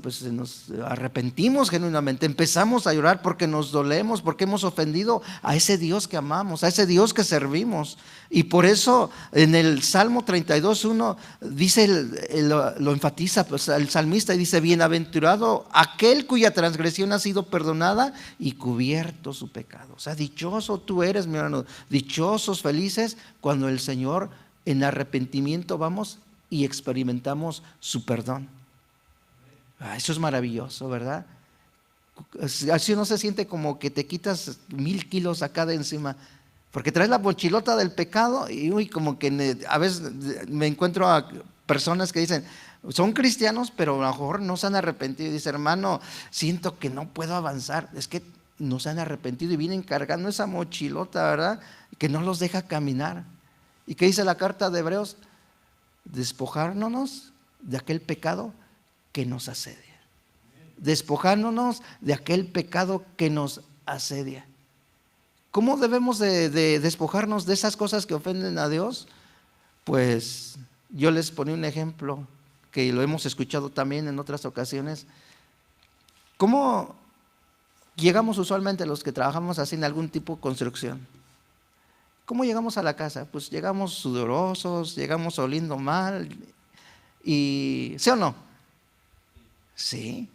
Pues nos arrepentimos genuinamente, empezamos a llorar porque nos dolemos, porque hemos ofendido a ese Dios que amamos, a ese Dios que servimos. Y por eso en el Salmo 32:1 dice, lo enfatiza pues, el salmista, y dice, bienaventurado aquel cuya transgresión ha sido perdonada y cubierto su pecado. O sea, dichoso tú eres, mi hermano, dichosos, felices, cuando el Señor en arrepentimiento vamos y experimentamos su perdón. Eso es maravilloso, ¿verdad? Así uno se siente como que te quitas 1000 kilos acá de encima, porque traes la mochilota del pecado y como que a veces me encuentro a personas que dicen, son cristianos, pero a lo mejor no se han arrepentido. Y dice, hermano, siento que no puedo avanzar. Es que no se han arrepentido y vienen cargando esa mochilota, ¿verdad? Que no los deja caminar. ¿Y qué dice la carta de Hebreos? Despojándonos de aquel pecado que nos asedia. Despojándonos de aquel pecado que nos asedia. ¿Cómo debemos de despojarnos de esas cosas que ofenden a Dios? Pues yo les ponía un ejemplo que lo hemos escuchado también en otras ocasiones. ¿Cómo llegamos usualmente los que trabajamos así en algún tipo de construcción? ¿Cómo llegamos a la casa? Pues llegamos sudorosos, llegamos oliendo mal. ¿Y sí o no? Sí.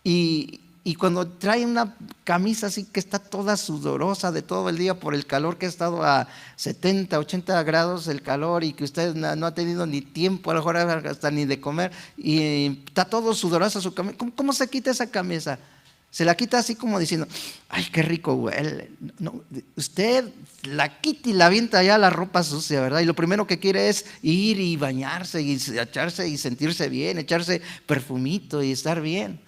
Y cuando trae una camisa así que está toda sudorosa de todo el día por el calor que ha estado a 70, 80 grados el calor, y que usted no ha tenido ni tiempo a lo mejor hasta ni de comer, y está todo sudorosa su camisa, ¿cómo se quita esa camisa? Se la quita así como diciendo, ay, qué rico huele. No, usted la quita y la avienta ya la ropa sucia, ¿verdad? Y lo primero que quiere es ir y bañarse y echarse y sentirse bien, echarse perfumito y estar bien.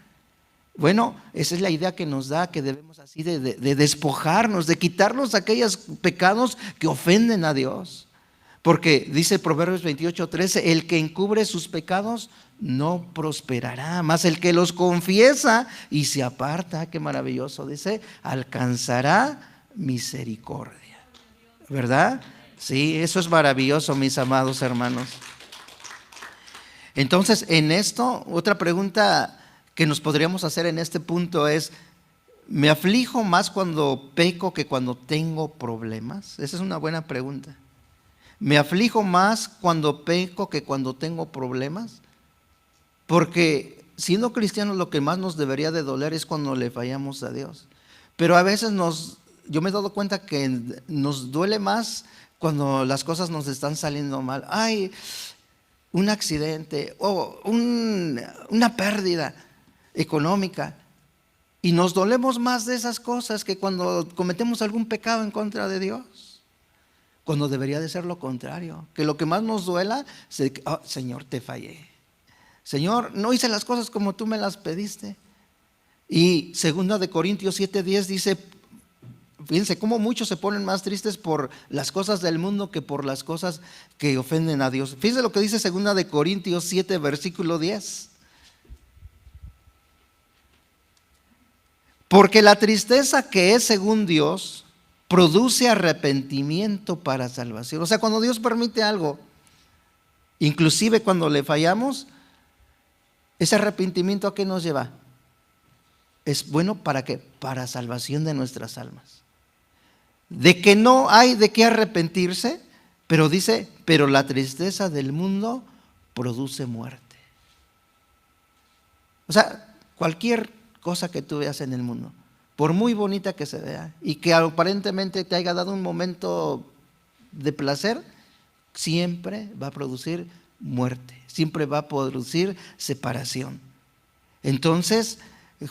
Bueno, esa es la idea que nos da, que debemos así de despojarnos, de quitarnos aquellos pecados que ofenden a Dios. Porque dice Proverbios 28:13, el que encubre sus pecados no prosperará, mas el que los confiesa y se aparta, qué maravilloso, dice, alcanzará misericordia. ¿Verdad? Sí, eso es maravilloso, mis amados hermanos. Entonces, en esto, otra pregunta que nos podríamos hacer en este punto es, ¿me aflijo más cuando peco que cuando tengo problemas? Esa es una buena pregunta. ¿Me aflijo más cuando peco que cuando tengo problemas? Porque siendo cristianos lo que más nos debería de doler es cuando le fallamos a Dios. Pero a veces yo me he dado cuenta que nos duele más cuando las cosas nos están saliendo mal. Ay, un accidente o una pérdida económica. Y nos dolemos más de esas cosas que cuando cometemos algún pecado en contra de Dios. Cuando debería de ser lo contrario, que lo que más nos duela es, oh, Señor, te fallé. Señor, no hice las cosas como tú me las pediste. Y 2 Corintios 7:10 dice, fíjense cómo muchos se ponen más tristes por las cosas del mundo que por las cosas que ofenden a Dios. Fíjense lo que dice 2 Corintios 7, versículo 10. Porque la tristeza que es según Dios produce arrepentimiento para salvación. O sea, cuando Dios permite algo, inclusive cuando le fallamos, ese arrepentimiento ¿a qué nos lleva? Es bueno ¿para qué? Para salvación de nuestras almas. de que no hay de qué arrepentirse, pero dice, pero la tristeza del mundo produce muerte. O sea, cualquier cosa que tú veas en el mundo, por muy bonita que se vea y que aparentemente te haya dado un momento de placer, siempre va a producir muerte, siempre va a producir separación. Entonces,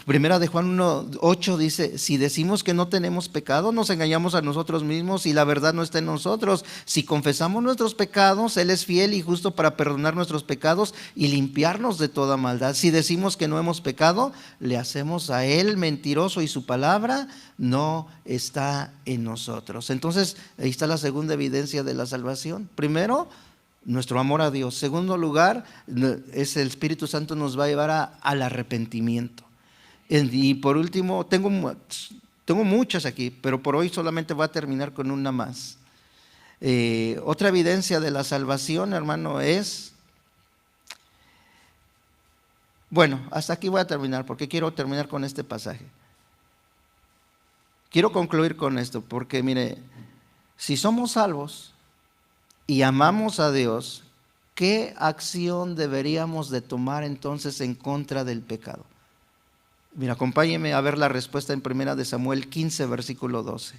Primera de Juan 1:8 dice, si decimos que no tenemos pecado, nos engañamos a nosotros mismos y la verdad no está en nosotros. Si confesamos nuestros pecados, Él es fiel y justo para perdonar nuestros pecados y limpiarnos de toda maldad. Si decimos que no hemos pecado, le hacemos a Él mentiroso y su palabra no está en nosotros. Entonces, ahí está la segunda evidencia de la salvación. Primero, nuestro amor a Dios. Segundo lugar, es el Espíritu Santo nos va a llevar al arrepentimiento. Y por último, tengo muchas aquí, pero por hoy solamente voy a terminar con una más. Otra evidencia de la salvación, hermano, es... Bueno, hasta aquí voy a terminar porque quiero terminar con este pasaje. Quiero concluir con esto porque, mire, si somos salvos y amamos a Dios, ¿qué acción deberíamos de tomar entonces en contra del pecado? Mira, acompáñeme a ver la respuesta en 1 de Samuel 15, versículo 12.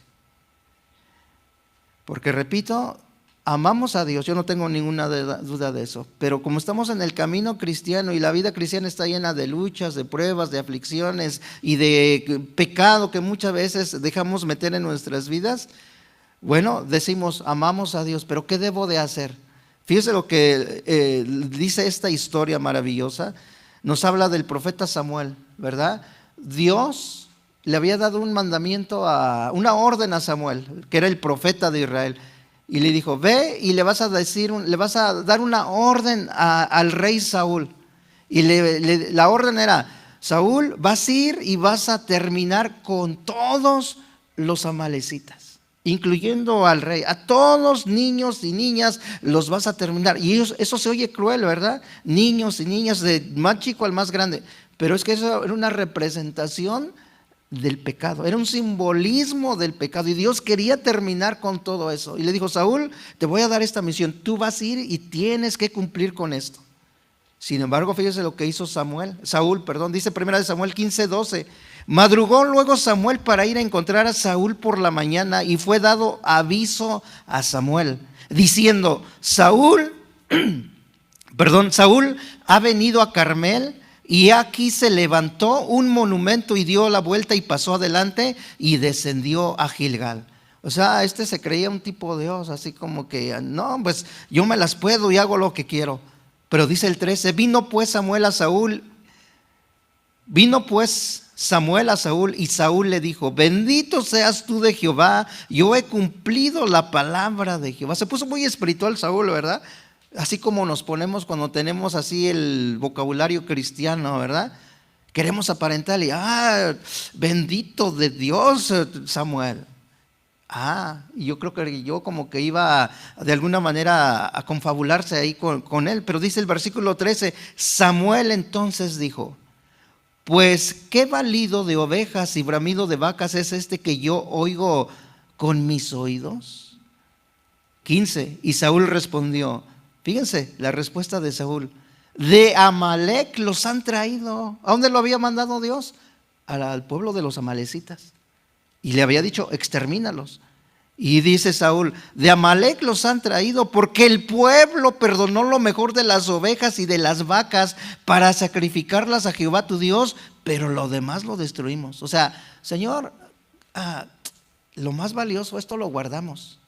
Porque repito, amamos a Dios, yo no tengo ninguna duda de eso, pero como estamos en el camino cristiano y la vida cristiana está llena de luchas, de pruebas, de aflicciones y de pecado que muchas veces dejamos meter en nuestras vidas, bueno, decimos, amamos a Dios, pero ¿qué debo de hacer? Fíjese lo que dice esta historia maravillosa. Nos habla del profeta Samuel, ¿verdad? Dios le había dado un mandamiento, una orden a Samuel, que era el profeta de Israel, y le dijo, ve y le vas a dar una orden al rey Saúl. Y la orden era, Saúl, vas a ir y vas a terminar con todos los amalecitas, incluyendo al rey, a todos niños y niñas los vas a terminar. Y eso se oye cruel, ¿verdad? Niños y niñas, de más chico al más grande. Pero es que eso era una representación del pecado, era un simbolismo del pecado. Y Dios quería terminar con todo eso. Y le dijo, Saúl, te voy a dar esta misión, tú vas a ir y tienes que cumplir con esto. Sin embargo, fíjese lo que hizo Saúl, dice 1 de Samuel 15:12. Madrugó luego Samuel para ir a encontrar a Saúl por la mañana y fue dado aviso a Samuel, diciendo, Saúl ha venido a Carmel y aquí se levantó un monumento y dio la vuelta y pasó adelante y descendió a Gilgal. O sea, se creía un tipo de Dios, así como que, no, pues yo me las puedo y hago lo que quiero. Pero dice el 13, vino pues Samuel a Saúl y Saúl le dijo, bendito seas tú de Jehová, yo he cumplido la palabra de Jehová. Se puso muy espiritual Saúl, ¿verdad? Así como nos ponemos cuando tenemos así el vocabulario cristiano, ¿verdad? Queremos aparentarle, bendito de Dios, Samuel. Y yo creo que yo como que iba de alguna manera a confabularse ahí con él. Pero dice el versículo 13, Samuel entonces dijo, pues qué balido de ovejas y bramido de vacas es este que yo oigo con mis oídos. 15, y Saúl respondió, fíjense la respuesta de Saúl, de Amalec los han traído. ¿A dónde lo había mandado Dios? Al pueblo de los amalecitas. Y le había dicho, extermínalos. Y dice Saúl, de Amalec los han traído porque el pueblo perdonó lo mejor de las ovejas y de las vacas para sacrificarlas a Jehová tu Dios, pero lo demás lo destruimos. O sea, Señor, lo más valioso, esto lo guardamos.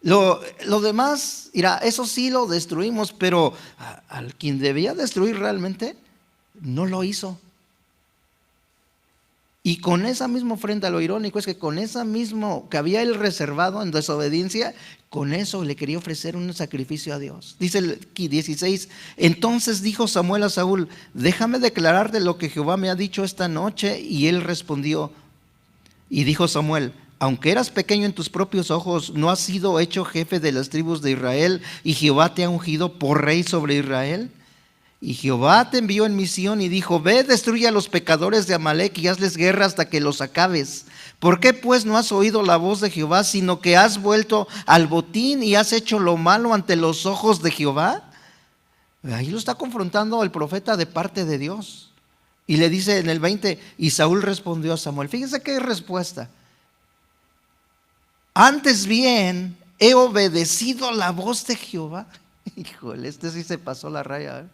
Lo demás, mira, eso sí lo destruimos, pero al quien debía destruir realmente, no lo hizo. Y con esa misma ofrenda, lo irónico es que con esa mismo que había él reservado en desobediencia, con eso le quería ofrecer un sacrificio a Dios. Dice el 16, entonces dijo Samuel a Saúl, déjame declarar de lo que Jehová me ha dicho esta noche. Y él respondió, y dijo Samuel, aunque eras pequeño en tus propios ojos, ¿no has sido hecho jefe de las tribus de Israel y Jehová te ha ungido por rey sobre Israel? Y Jehová te envió en misión y dijo: ve, destruye a los pecadores de Amalec y hazles guerra hasta que los acabes. ¿Por qué pues no has oído la voz de Jehová, sino que has vuelto al botín y has hecho lo malo ante los ojos de Jehová? Ahí lo está confrontando el profeta de parte de Dios. Y le dice en el 20, y Saúl respondió a Samuel. Fíjense qué respuesta. Antes bien, he obedecido la voz de Jehová. Híjole, este sí se pasó la raya, ¿eh?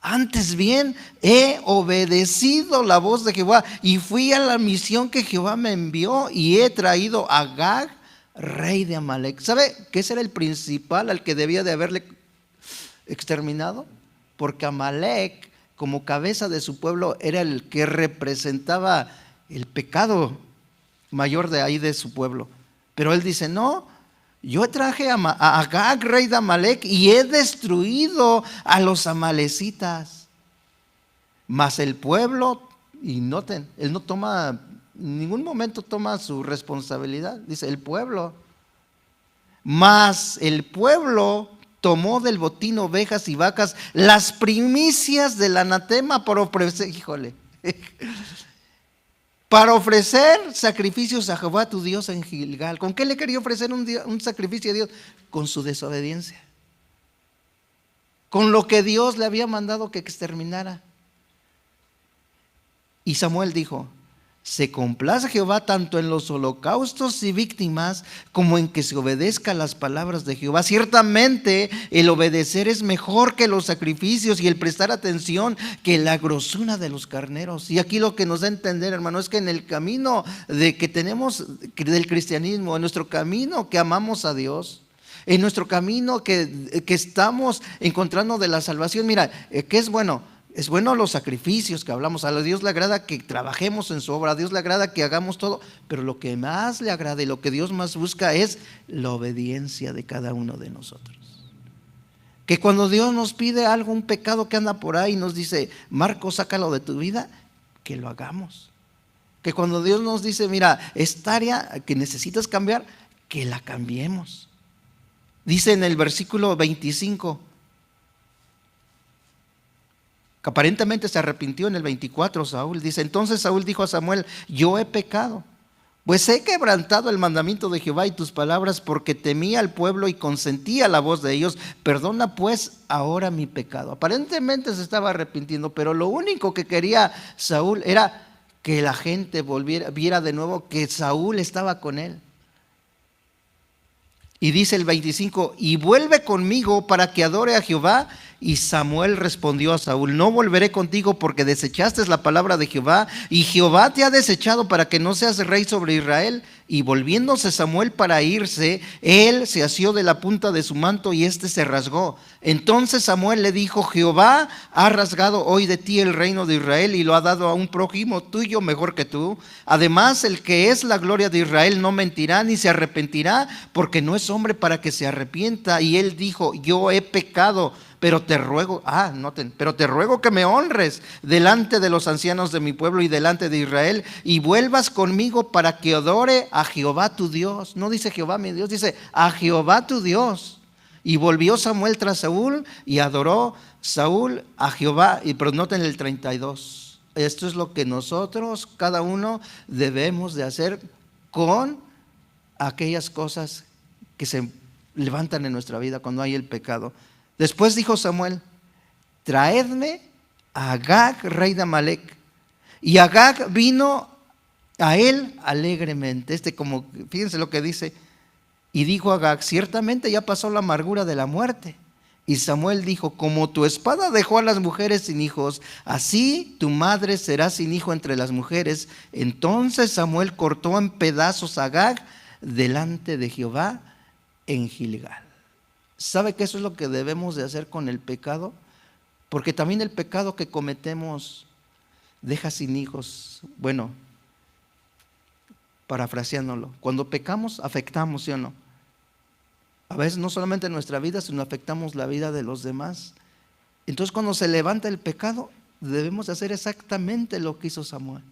Antes bien, he obedecido la voz de Jehová y fui a la misión que Jehová me envió y he traído a Agag, rey de Amalec. ¿Sabe que ese era el principal al que debía de haberle exterminado? Porque Amalec, como cabeza de su pueblo, era el que representaba el pecado mayor de ahí de su pueblo. Pero él dice: no, yo traje a Agag, rey de Amalec, y he destruido a los amalecitas. Mas el pueblo, y noten, él no toma, en ningún momento toma su responsabilidad. Dice el pueblo. Mas el pueblo tomó del botín ovejas y vacas, las primicias del anatema para ofrecer, híjole, para ofrecer sacrificios a Jehová tu Dios en Gilgal. ¿Con qué le quería ofrecer un sacrificio a Dios? Con su desobediencia, con lo que Dios le había mandado que exterminara. Y Samuel dijo: se complace Jehová tanto en los holocaustos y víctimas como en que se obedezca las palabras de Jehová. Ciertamente el obedecer es mejor que los sacrificios y el prestar atención que la grosura de los carneros. Y aquí lo que nos da a entender, hermano, es que en el camino de que tenemos del cristianismo, en nuestro camino que amamos a Dios, en nuestro camino que estamos encontrando de la salvación, mira, ¿qué es bueno? Es bueno los sacrificios que hablamos. A Dios le agrada que trabajemos en su obra, a Dios le agrada que hagamos todo, pero lo que más le agrada y lo que Dios más busca es la obediencia de cada uno de nosotros. Que cuando Dios nos pide algo, un pecado que anda por ahí y nos dice: Marco, sácalo de tu vida, que lo hagamos. Que cuando Dios nos dice: mira, esta área que necesitas cambiar, que la cambiemos. Dice en el versículo 25, que aparentemente se arrepintió. En el 24 Saúl dice: entonces Saúl dijo a Samuel: yo he pecado, pues he quebrantado el mandamiento de Jehová y tus palabras, porque temía al pueblo y consentía la voz de ellos. Perdona pues ahora mi pecado. Aparentemente se estaba arrepintiendo, pero lo único que quería Saúl era que la gente viera de nuevo que Saúl estaba con él. Y dice el 25: y vuelve conmigo para que adore a Jehová. Y Samuel respondió a Saúl: no volveré contigo, porque desechaste la palabra de Jehová, y Jehová te ha desechado para que no seas rey sobre Israel. Y volviéndose Samuel para irse, él se asió de la punta de su manto y éste se rasgó. Entonces Samuel le dijo: Jehová ha rasgado hoy de ti el reino de Israel y lo ha dado a un prójimo tuyo mejor que tú. Además, el que es la gloria de Israel no mentirá ni se arrepentirá, porque no es hombre para que se arrepienta. Y él dijo: yo he pecado, pero te ruego, pero te ruego que me honres delante de los ancianos de mi pueblo y delante de Israel, y vuelvas conmigo para que adore a Jehová tu Dios. No dice Jehová mi Dios, dice a Jehová tu Dios. Y volvió Samuel tras Saúl y adoró Saúl a Jehová. Pero noten el 32. Esto es lo que nosotros, cada uno, debemos de hacer con aquellas cosas que se levantan en nuestra vida cuando hay el pecado. Después dijo Samuel: traedme a Agag, rey de Amalec. Y Agag vino a él alegremente. Fíjense lo que dice. Y dijo Agag: ciertamente ya pasó la amargura de la muerte. Y Samuel dijo: como tu espada dejó a las mujeres sin hijos, así tu madre será sin hijo entre las mujeres. Entonces Samuel cortó en pedazos a Agag delante de Jehová en Gilgal. ¿Sabe que eso es lo que debemos de hacer con el pecado? Porque también el pecado que cometemos deja sin hijos. Bueno, parafraseándolo, cuando pecamos afectamos, ¿sí o no? A veces no solamente nuestra vida, sino afectamos la vida de los demás. Entonces cuando se levanta el pecado, debemos hacer exactamente lo que hizo Samuel: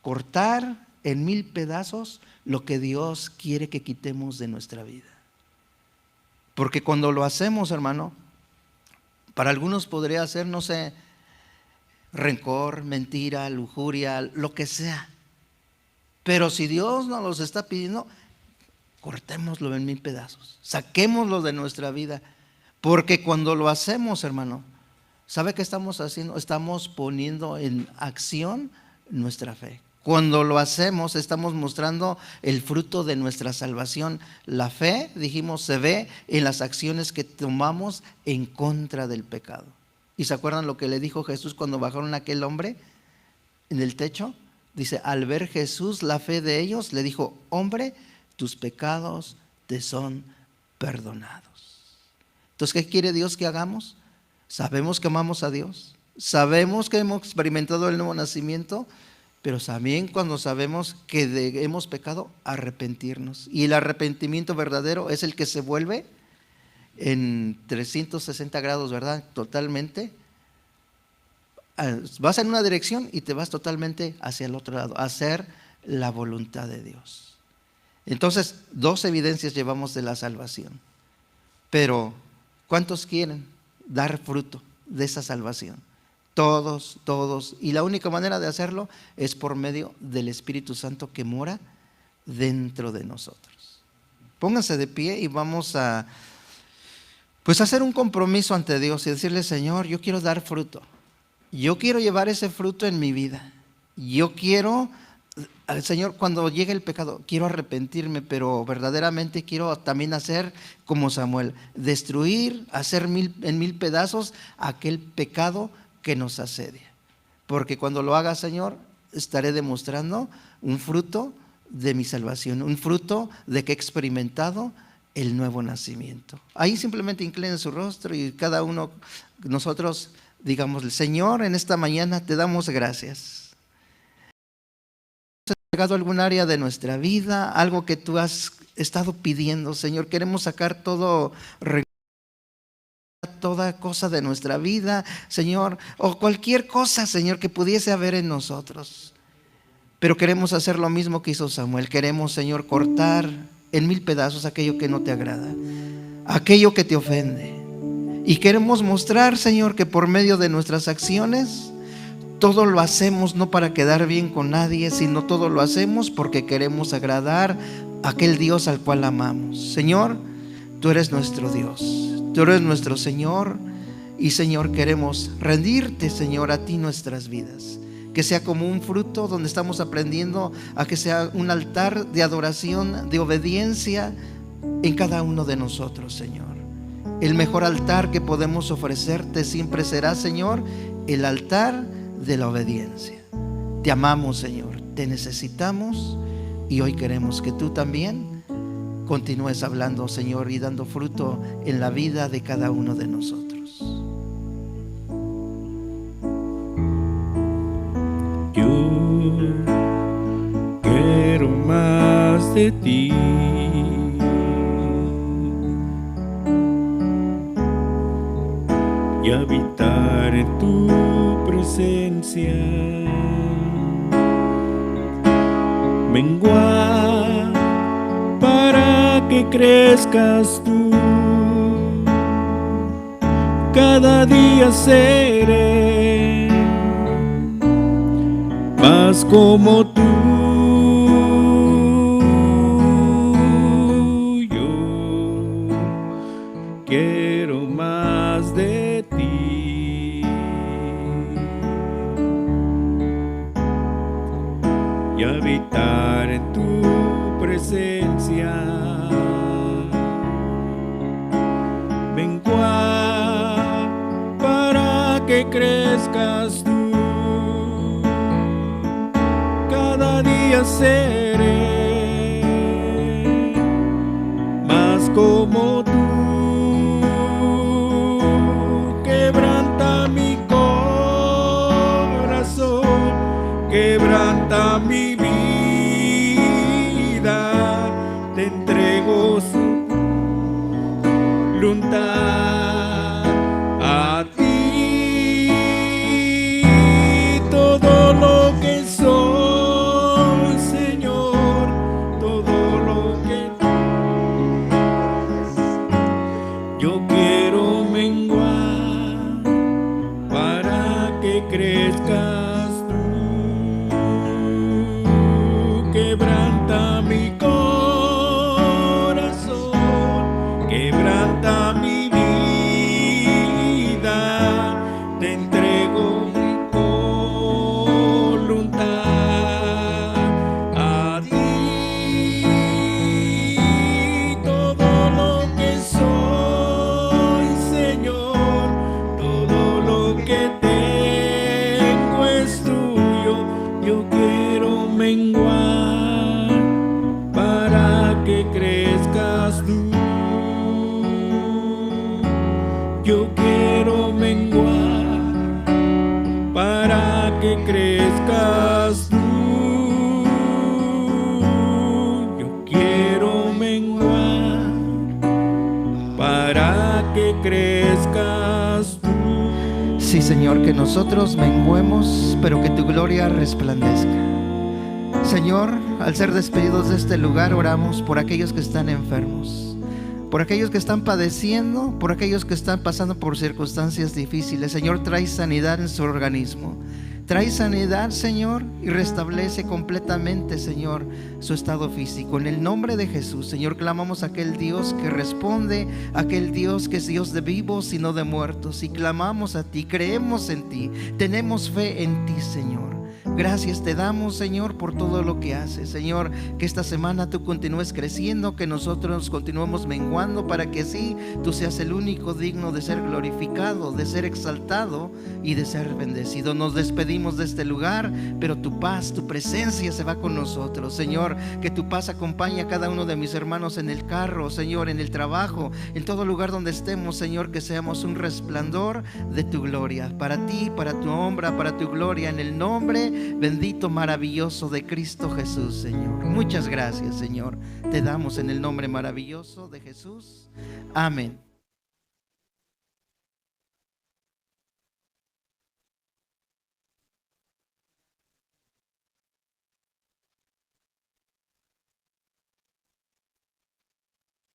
cortar en 1000 pedazos lo que Dios quiere que quitemos de nuestra vida. Porque cuando lo hacemos, hermano, Para algunos podría ser, no sé, rencor, mentira, lujuria, lo que sea. Pero si Dios nos los está pidiendo, cortémoslo en 1000 pedazos, saquémoslo de nuestra vida, porque cuando lo hacemos, hermano, ¿sabe qué estamos haciendo? Estamos poniendo en acción nuestra fe. Cuando lo hacemos, estamos mostrando el fruto de nuestra salvación. La fe, dijimos, se ve en las acciones que tomamos en contra del pecado. ¿Y se acuerdan lo que le dijo Jesús cuando bajaron a aquel hombre en el techo? Dice, al ver Jesús la fe de ellos, le dijo, hombre, tus pecados te son perdonados. Entonces, ¿qué quiere Dios que hagamos? Sabemos que amamos a Dios, sabemos que hemos experimentado el nuevo nacimiento, pero también cuando sabemos que hemos pecado, arrepentirnos. Y el arrepentimiento verdadero es el que se vuelve en 360 grados, ¿verdad? Totalmente. Vas en una dirección y te vas totalmente hacia el otro lado, a hacer la voluntad de Dios. Entonces, 2 evidencias llevamos de la salvación. Pero, ¿cuántos quieren dar fruto de esa salvación? Todos, todos. Y la única manera de hacerlo es por medio del Espíritu Santo que mora dentro de nosotros. Pónganse de pie y vamos a hacer un compromiso ante Dios y decirle, Señor, yo quiero dar fruto. Yo quiero llevar ese fruto en mi vida. Yo quiero, Señor, cuando llegue el pecado, quiero arrepentirme, pero verdaderamente quiero también hacer como Samuel, destruir, hacer en 1000 pedazos aquel pecado que nos asedia. Porque cuando lo haga, Señor, estaré demostrando un fruto de mi salvación, un fruto de que he experimentado el nuevo nacimiento. Ahí simplemente inclinen su rostro y cada uno, nosotros, digamos, Señor, en esta mañana te damos gracias. ¿Has llegado a algún área de nuestra vida, algo que tú has estado pidiendo, Señor? Queremos sacar toda cosa de nuestra vida, Señor, o cualquier cosa, Señor, que pudiese haber en nosotros. Pero queremos hacer lo mismo que hizo Samuel. Queremos, Señor, cortar en 1000 pedazos aquello que no te agrada, aquello que te ofende. Y queremos mostrar, Señor, que por medio de nuestras acciones, todo lo hacemos no para quedar bien con nadie, sino todo lo hacemos porque queremos agradar a aquel Dios al cual amamos. Señor, tú eres nuestro Dios, tú eres nuestro Señor. Y Señor, queremos rendirte, Señor, a ti nuestras vidas. Que sea como un fruto donde estamos aprendiendo a que sea un altar de adoración, de obediencia en cada uno de nosotros, Señor. El mejor altar que podemos ofrecerte siempre será, Señor, el altar de la obediencia. Te amamos, Señor, te necesitamos y hoy queremos que tú también continúes hablando, Señor, y dando fruto en la vida de cada uno de nosotros. Yo quiero más de ti. Y habitar en tu presencia, menguar para que crezcas tú. Cada día seré más como tú. Yo quiero más de ti y habitar en tu presencia, menguar para que crezcas tú. Cada día seré más como tú. Quebranta mi corazón, quebranta mi vida, te entrego su voluntad a ti. Todo lo que soy, Señor, todo lo que crezcas tú. Quebranta mi corazón, quebranta mi vida, te entrego mi voluntad a ti. Todo lo que soy, Señor, todo lo que tengo es tuyo. Yo quiero menguar para que crezcas tú. Yo quiero menguar para que crezcas tú. Yo quiero menguar para que crezcas tú. Sí, Señor, que nosotros menguemos, pero que tu gloria resplandezca. Señor, al ser despedidos de este lugar, oramos por aquellos que están enfermos, por aquellos que están padeciendo, por aquellos que están pasando por circunstancias difíciles. Señor, trae sanidad en su organismo. Trae sanidad, Señor, y restablece completamente, Señor, su estado físico. En el nombre de Jesús, Señor, clamamos a aquel Dios que responde, aquel Dios que es Dios de vivos y no de muertos. Y clamamos a ti, creemos en ti, tenemos fe en ti, Señor. Gracias te damos, Señor, por todo lo que haces. Señor, que esta semana tú continúes creciendo, que nosotros continuemos menguando, para que así tú seas el único digno de ser glorificado, de ser exaltado y de ser bendecido. Nos despedimos de este lugar, pero tu paz, tu presencia se va con nosotros. Señor, que tu paz acompañe a cada uno de mis hermanos en el carro, Señor, en el trabajo, en todo lugar donde estemos, Señor, que seamos un resplandor de tu gloria, para ti, para tu honra, para tu gloria, en el nombre bendito, maravilloso de Cristo Jesús, Señor. Muchas gracias, Señor. Te damos en el nombre maravilloso de Jesús. Amén.